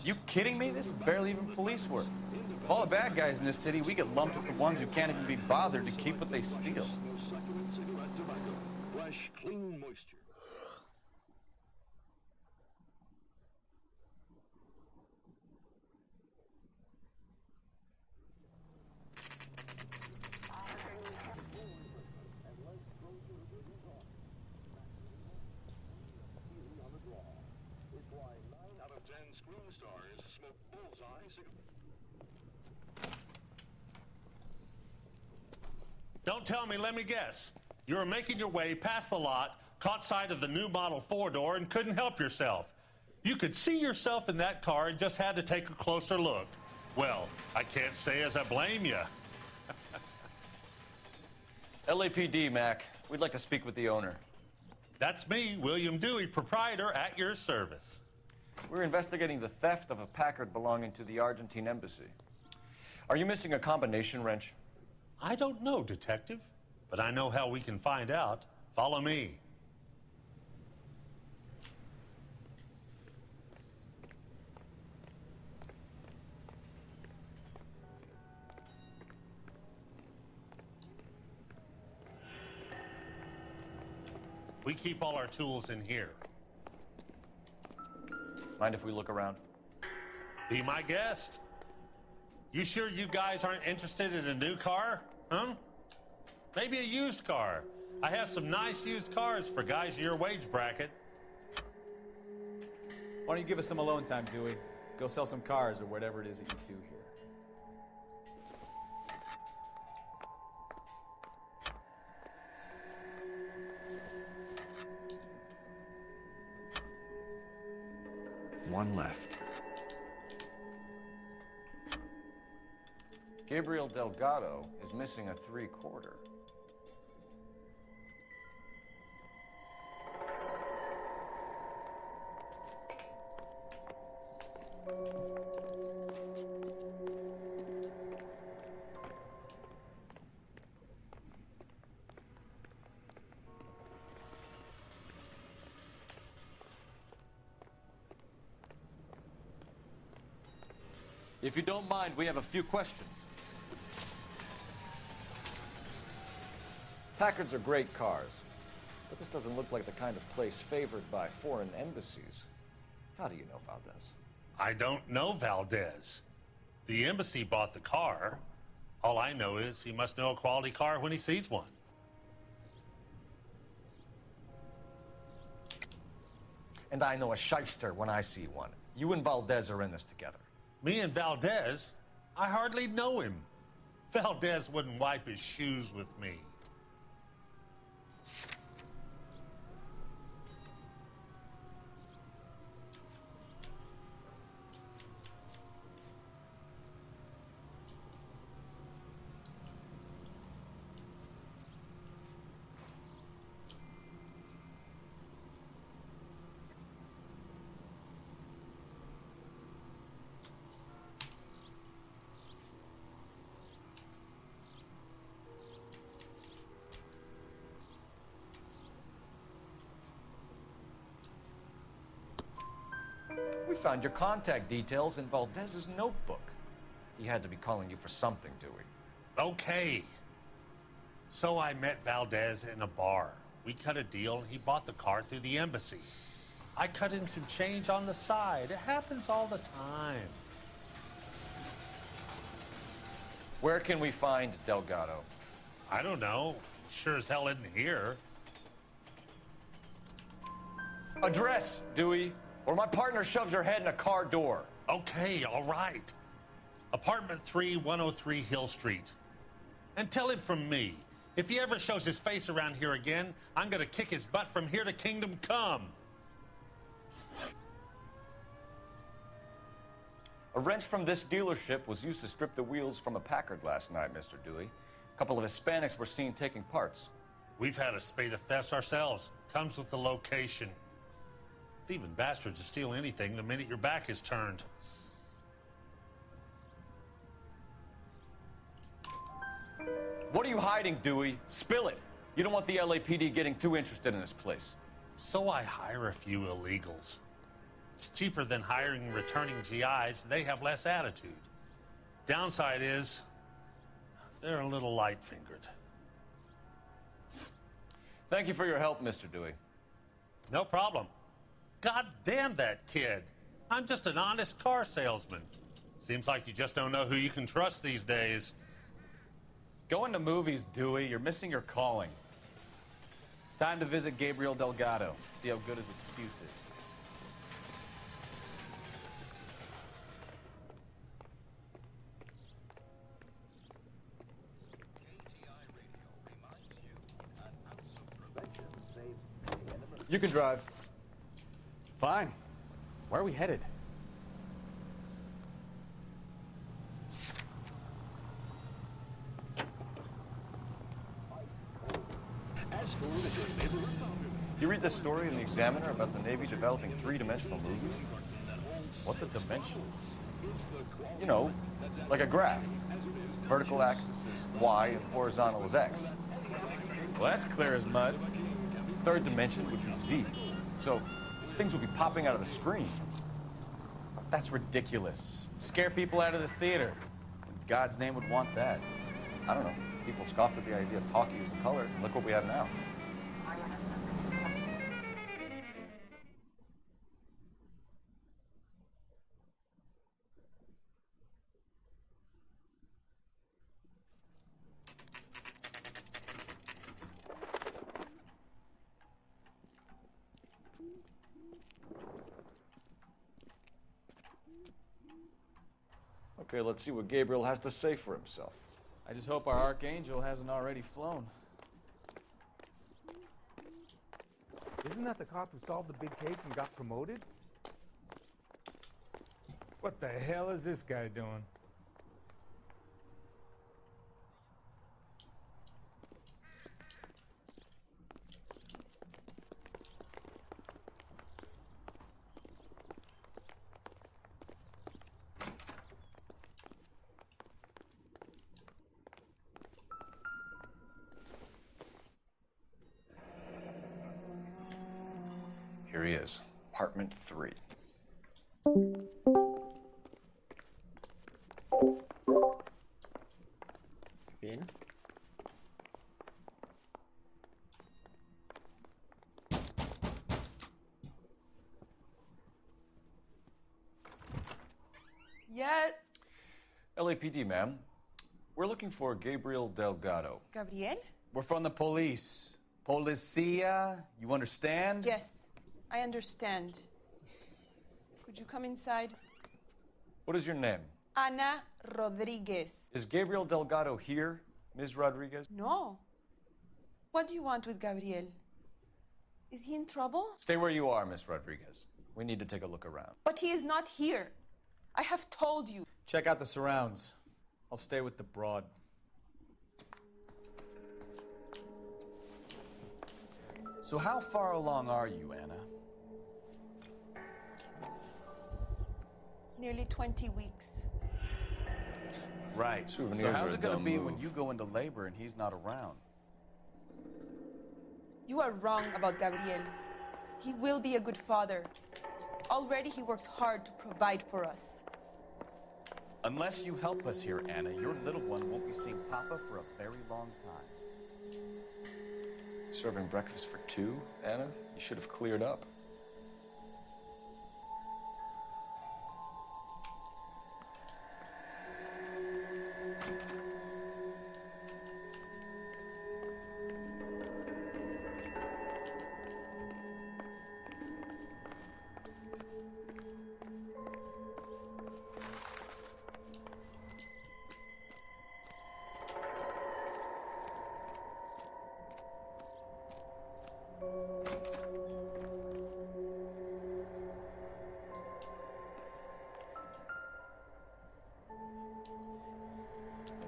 F: You kidding me? This is barely even police work. Of all the bad guys in this city, we get lumped with the ones who can't even be bothered to keep what they steal.
M: Fresh, clean moisture.
O: Don't tell me, let me guess. You were making your way past the lot, caught sight of the new model four-door, and couldn't help yourself. You could see yourself in that car and just had to take a closer look. Well, I can't say as I blame you.
K: LAPD, Mac. We'd like to speak with the owner.
O: That's me, William Dewey, proprietor, at your service.
K: We're investigating the theft of a Packard belonging to the Argentine embassy. Are you missing a combination wrench?
O: I don't know, Detective, but I know how we can find out. Follow me. We keep all our tools in here.
K: Mind if we look around?
O: Be my guest. You sure you guys aren't interested in a new car? Huh? Maybe a used car. I have some nice used cars for guys in your wage bracket.
C: Why don't you give us some alone time, Dewey? Go sell some cars or whatever it is that you do here.
K: One left. Gabriel Delgado is missing a 3/4. If you don't mind, we have a few questions. Packards are great cars, but this doesn't look like the kind of place favored by foreign embassies. How do you know Valdez?
O: I don't know Valdez. The embassy bought the car. All I know is he must know a quality car when he sees one.
K: And I know a shyster when I see one. You and Valdez are in this together.
O: Me and Valdez? I hardly know him. Valdez wouldn't wipe his shoes with me.
K: We found your contact details in Valdez's notebook. He had to be calling you for something, Dewey.
O: Okay. So I met Valdez in a bar. We cut a deal and he bought the car through the embassy. I cut him some change on the side. It happens all the time.
K: Where can we find Delgado?
O: I don't know. Sure as hell isn't here.
K: Address, Dewey, or my partner shoves your head in a car door.
O: Okay, all right. Apartment 3, 103 Hill Street. And tell him from me, if he ever shows his face around here again, I'm gonna kick his butt from here to Kingdom Come.
N: A wrench from this dealership was used to strip the wheels from a Packard last night, Mr. Dewey. A couple of Hispanics were seen taking parts.
O: We've had a spate of thefts ourselves. Comes with the location. Thieving bastards to steal anything the minute your back is turned.
N: What are you hiding, Dewey? Spill it. You don't want the LAPD getting too interested in this place.
O: So I hire a few illegals. It's cheaper than hiring returning GIs. They have less attitude. Downside is, they're a little light-fingered.
N: Thank you for your help, Mr. Dewey.
O: No problem. God damn that kid. I'm just an honest car salesman. Seems like you just don't know who you can trust these days.
F: Going to movies, Dewey. You're missing your calling. Time to visit Gabriel Delgado. See how good his excuse is.
N: You can drive.
F: Fine. Where are we headed?
N: You read this story in the Examiner about the Navy developing three-dimensional movies?
F: What's a dimension?
N: You know, like a graph. Vertical axis is Y and horizontal is X.
F: Well, that's clear as mud.
N: Third dimension would be Z. So things would be popping out of the screen.
F: That's ridiculous. Scare people out of the theater. In God's name would want that.
N: I don't know. People scoffed at the idea of talkie using color, and look what we have now. Okay, let's see what Gabriel has to say for himself.
F: I just hope our Archangel hasn't already flown.
M: Isn't that the cop who solved the big case and got promoted?
S: What the hell is this guy doing?
N: Here he is, apartment 3.
P: In.
R: Yet.
N: LAPD, ma'am. We're looking for Gabriel Delgado.
R: Gabriel?
F: We're from the police. Policia, you understand?
R: Yes, I understand. Could you come inside?
N: What is your name?
R: Ana Rodriguez.
N: Is Gabriel Delgado here, Ms. Rodriguez?
R: No. What do you want with Gabriel? Is he in trouble?
N: Stay where you are, Ms. Rodriguez. We need to take a look around.
R: But he is not here. I have told you.
F: Check out the surrounds. I'll stay with the broad. So how far along are you, Anna?
R: Nearly 20 weeks.
F: Right.
N: Souvenirs
F: So how's
N: are
F: it going
N: a
F: to be
N: dumb
F: when
N: move.
F: you go into labor and he's not around?
R: You are wrong about Gabriel. He will be a good father. Already he works hard to provide for us.
F: Unless you help us here, Anna, your little one won't be seeing Papa for a very long time.
N: Serving breakfast for 2, Anna? You should have cleared up.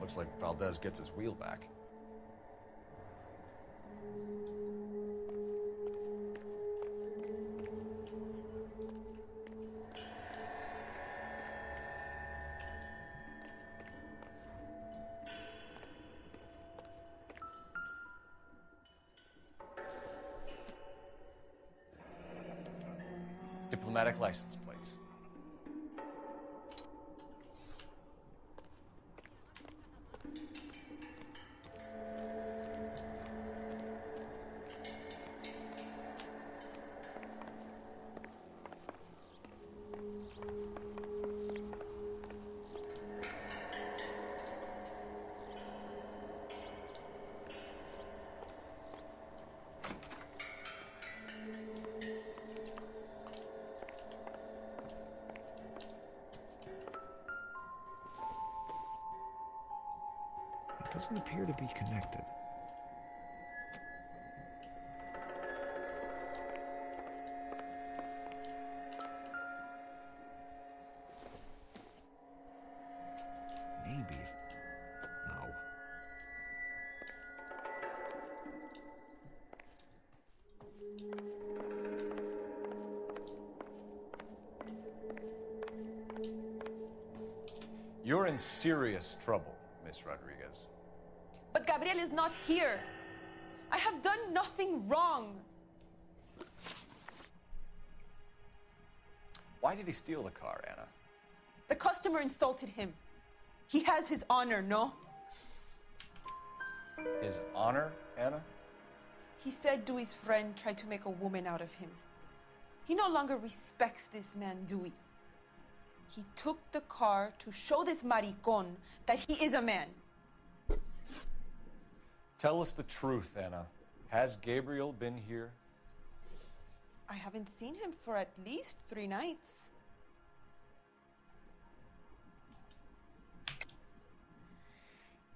N: Looks like Valdez gets his wheel back. Diplomatic license plates.
P: It doesn't appear to be connected. Maybe. No.
N: You're in serious trouble, Miss Rodriguez.
R: But Gabriel is not here. I have done nothing wrong.
N: Why did he steal the car, Anna?
R: The customer insulted him. He has his honor, no?
N: His honor, Anna?
R: He said Dewey's friend tried to make a woman out of him. He no longer respects this man, Dewey. He took the car to show this maricon that he is a man.
N: Tell us the truth, Anna. Has Gabriel been here?
R: I haven't seen him for at least 3 nights.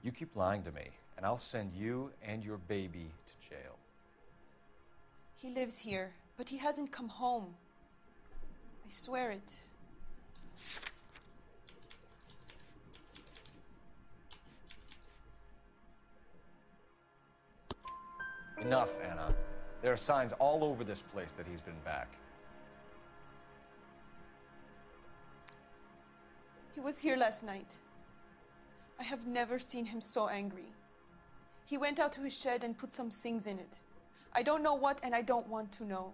N: You keep lying to me, and I'll send you and your baby to jail.
R: He lives here, but he hasn't come home. I swear it.
N: Enough, Anna. There are signs all over this place that he's been back.
R: He was here last night. I have never seen him so angry. He went out to his shed and put some things in it. I don't know what, and I don't want to know.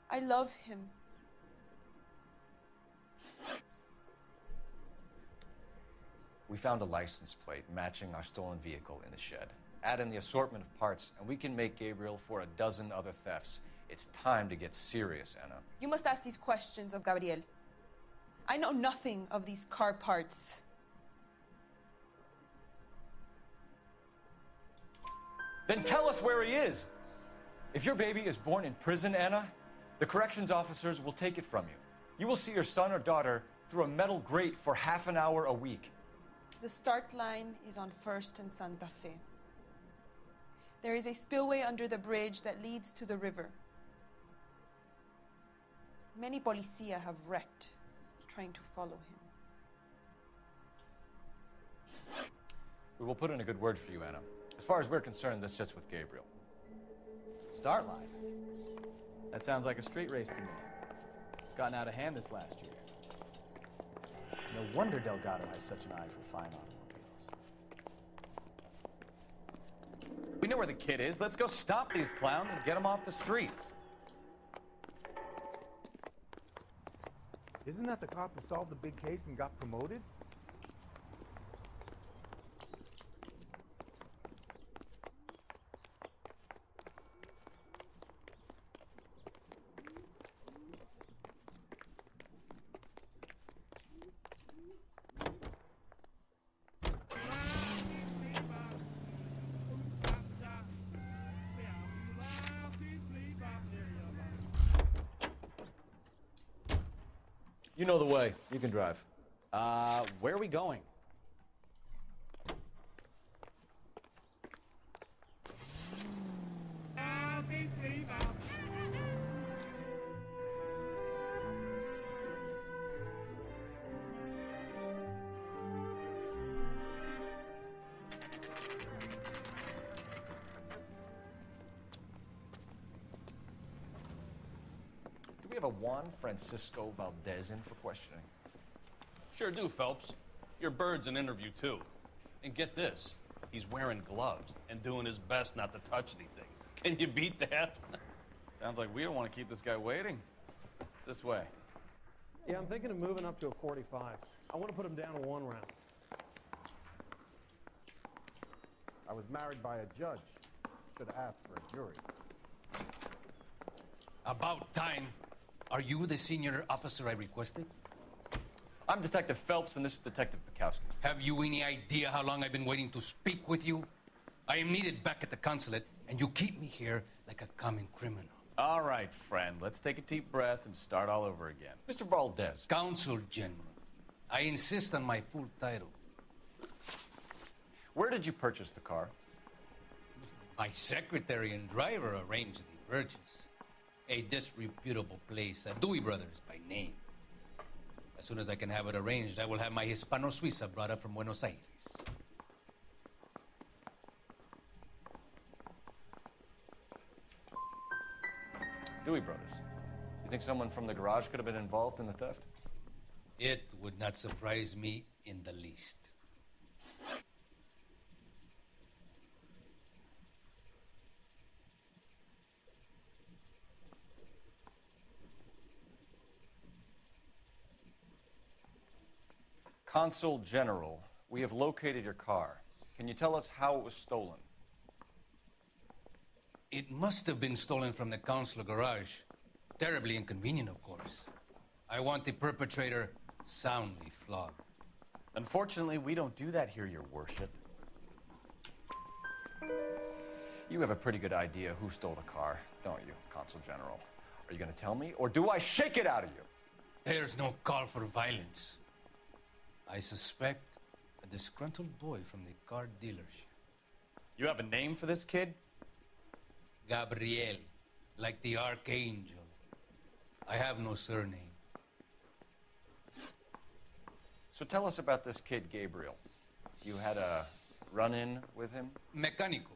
R: I love him.
N: We found a license plate matching our stolen vehicle in the shed. Add in the assortment of parts, and we can make Gabriel for a dozen other thefts. It's time to get serious, Anna.
R: You must ask these questions of Gabriel. I know nothing of these car parts.
N: Then tell us where he is! If your baby is born in prison, Anna, the corrections officers will take it from you. You will see your son or daughter through a metal grate for half an hour a week.
R: The start line is on 1st and Santa Fe. There is a spillway under the bridge that leads to the river. Many policia have wrecked trying to follow him.
N: We will put in a good word for you, Anna. As far as we're concerned, this sits with Gabriel.
C: Start line? That sounds like a street race to me. It's gotten out of hand this last year. No wonder Delgado has such an eye for fine automobiles.
F: We know where the kid is. Let's go stop these clowns and get them off the streets.
M: Isn't that the cop who solved the big case and got promoted?
N: You know the way. You can drive.
F: Where are we going?
N: have a Juan Francisco Valdez in for questioning?
Q: Sure do, Phelps. Your bird's an interview, too. And get this, he's wearing gloves and doing his best not to touch anything. Can you beat that?
F: Sounds like we don't want to keep this guy waiting. It's this way.
S: Yeah, I'm thinking of moving up to a 45. I want to put him down to 1 round.
M: I was married by a judge. Should have asked for a jury.
T: About time. Are you the senior officer I requested?
N: I'm Detective Phelps, and this is Detective Bukowski.
T: Have you any idea how long I've been waiting to speak with you? I am needed back at the consulate, and you keep me here like a common criminal.
F: All right, friend. Let's take a deep breath and start all over again.
N: Mr. Valdez.
T: Consul General. I insist on my full title.
N: Where did you purchase the car?
T: My secretary and driver arranged the purchase. A disreputable place, Dewey Brothers by name. As soon as I can have it arranged, I will have my Hispano Suiza brought up from Buenos Aires.
N: Dewey Brothers. You think someone from the garage could have been involved in the theft?
T: It would not surprise me in the least.
N: Consul General, we have located your car. Can you tell us how it was stolen?
T: It must have been stolen from the consular garage. Terribly inconvenient, of course. I want the perpetrator soundly flogged.
F: Unfortunately, we don't do that here, Your Worship.
N: You have a pretty good idea who stole the car, don't you, Consul General? Are you going to tell me, or do I shake it out of you?
T: There's no call for violence. I suspect a disgruntled boy from the car dealership.
F: You have a name for this kid?
T: Gabriel, like the archangel. I have no surname.
N: So tell us about this kid, Gabriel. You had a run-in with him?
T: Mecánico.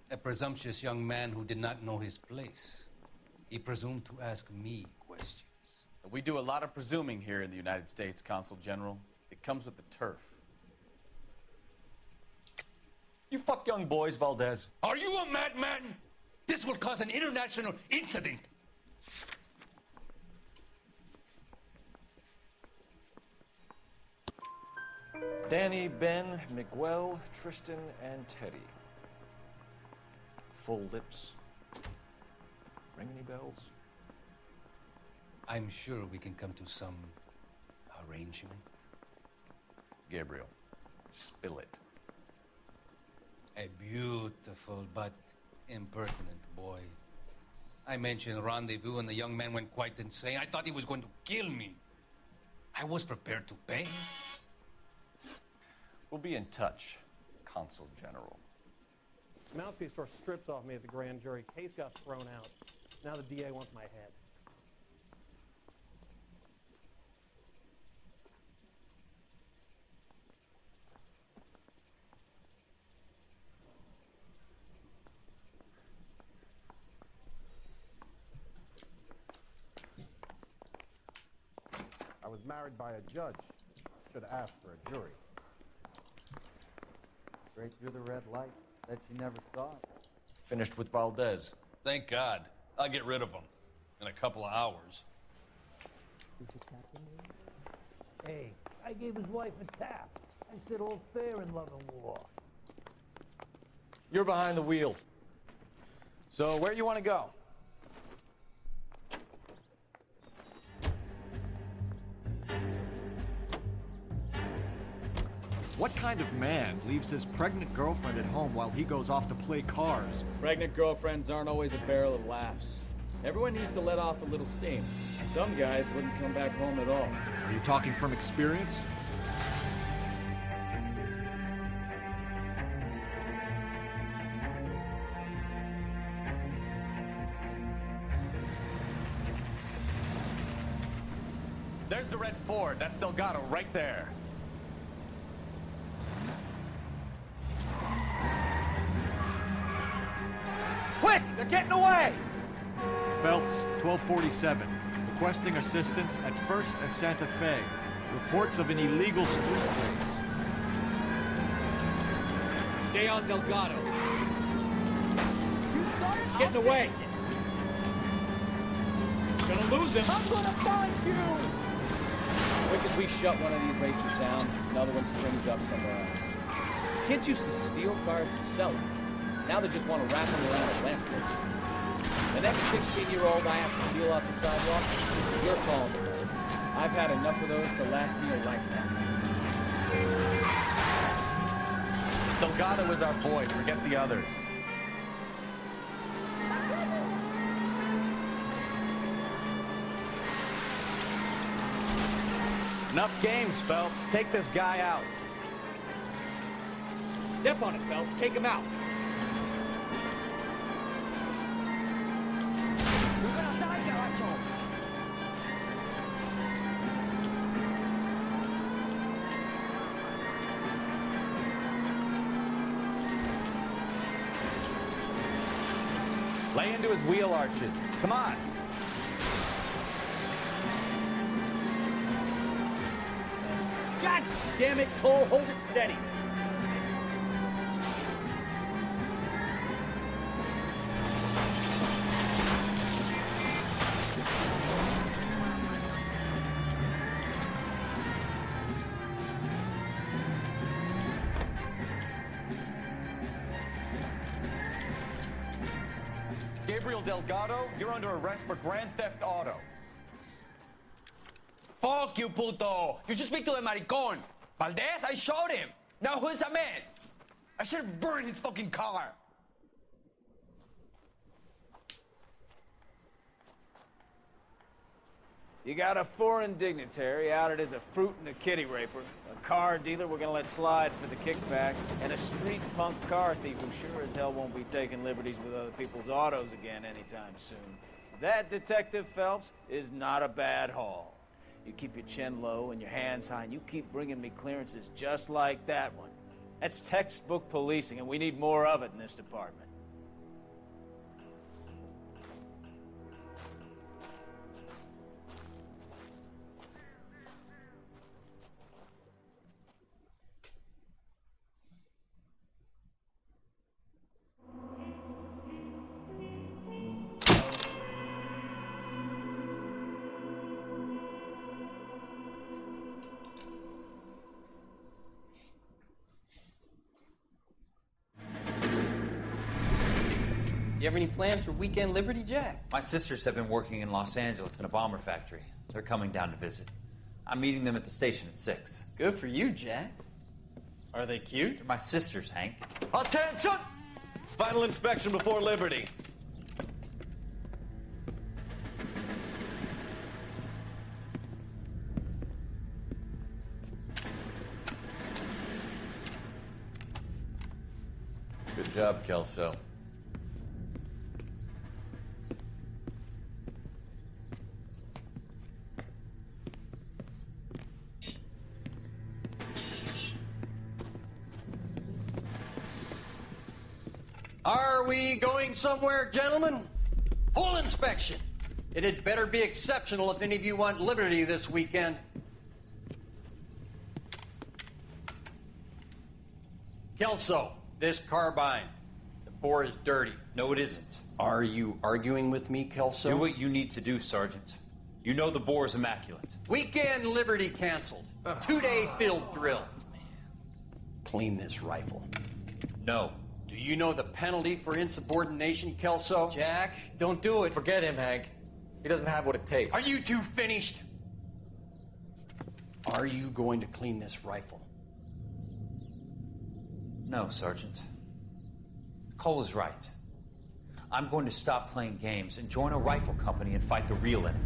T: A presumptuous young man who did not know his place. He presumed to ask me questions.
F: We do a lot of presuming here in the United States, Consul General. It comes with the turf.
N: You fuck young boys, Valdez.
T: Are you a madman? This will cause an international incident.
N: Danny, Ben, Miguel, Tristan, and Teddy. Full lips. Ring any bells?
T: I'm sure we can come to some arrangement.
N: Gabriel, spill it.
T: A beautiful but impertinent boy. I mentioned rendezvous and the young man went quite insane. I thought he was going to kill me. I was prepared to pay.
N: We'll be in touch, Consul General.
S: Mouthpiece tore strips off me at the grand jury. Case got thrown out. Now the DA wants my head.
M: I was married by a judge. Should have asked for a jury.
U: Straight through the red light. Bet you never saw it.
N: Finished with Valdez.
Q: Thank God. I'll get rid of him in a couple of hours.
V: Hey, I gave his wife a tap. I said all's fair in love and war.
N: You're behind the wheel.
F: So, where you want to go?
Y: What kind of man leaves his pregnant girlfriend at home while he goes off to play cars?
C: Pregnant girlfriends aren't always a barrel of laughs. Everyone needs to let off a little steam. Some guys wouldn't come back home at all.
Y: Are you talking from experience?
F: There's the red Ford. That's Delgado right there.
I: Quick! They're getting away!
Y: Phelps, 1247. requesting assistance at 1st and Santa Fe. Reports of an illegal street race.
C: Stay on Delgado. He's getting away. Gonna lose him.
V: I'm gonna find you!
C: Quick as we shut one of these races down, another one springs up somewhere else. Kids used to steal cars to sell them. Now they just want to wrap them around a lamppost. The next 16-year-old I have to peel off the sidewalk, you're calling the road. I've had enough of those to last me a lifetime.
F: Delgado is our boy. Forget the others. Enough games, Phelps. Take this guy out.
C: Step on it, Phelps. Take him out.
F: Lay into his wheel arches. Come on.
C: God damn it, Cole. Hold it steady.
F: Gabriel Delgado, you're under arrest for Grand Theft Auto.
I: Fuck you, puto! You should speak to the maricón. Valdez, I showed him. Now who's a man? I should have burned his fucking car. You got a foreign dignitary outed as a fruit and a kitty raper, a car dealer we're gonna let slide for the kickbacks, and a street punk car thief who sure as hell won't be taking liberties with other people's autos again anytime soon. That, Detective Phelps, is not a bad haul. You keep your chin low and your hands high, and you keep bringing me clearances just like that one. That's textbook policing, and we need more of it in this department.
A: You have any plans for weekend Liberty, Jack?
D: My sisters have been working in Los Angeles in a bomber factory. They're coming down to visit. I'm meeting them at the station at 6.
A: Good for you, Jack. Are they cute?
D: They're my sisters, Hank.
F: Attention! Final inspection before Liberty.
N: Good job, Kelso.
H: Are we going somewhere, gentlemen? Full inspection. It had better be exceptional if any of you want liberty this weekend. Kelso, this carbine. The bore is dirty.
D: No, it isn't.
H: Are you arguing with me, Kelso?
D: Do what you need to do, Sergeant. You know the bore is immaculate.
H: Weekend liberty canceled. 2-day field drill. Clean this rifle.
D: No.
H: Do you know the penalty for insubordination, Kelso?
A: Jack, don't do it.
K: Forget him, Hank. He doesn't have what it takes.
H: Are you two finished? Are you going to clean this rifle?
D: No, Sergeant. Cole is right. I'm going to stop playing games and join a rifle company and fight the real enemy.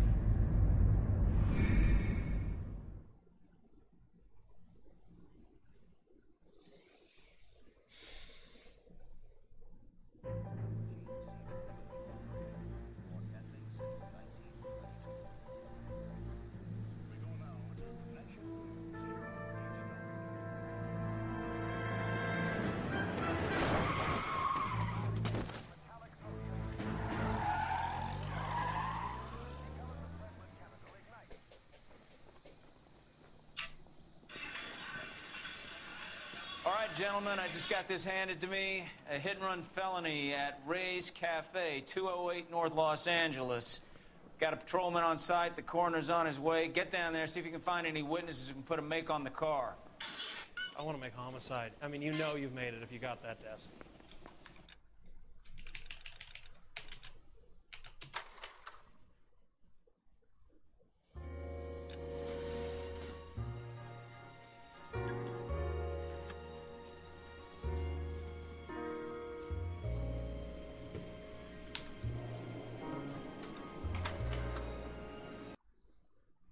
I: up, gentlemen? I just got this handed to me. A hit-and-run felony at Ray's Cafe, 208 North Los Angeles. Got a patrolman on site. The coroner's on his way. Get down there, see if you can find any witnesses who can put a make on the car.
S: I want to make homicide. I mean, you know you've made it if you got that desk.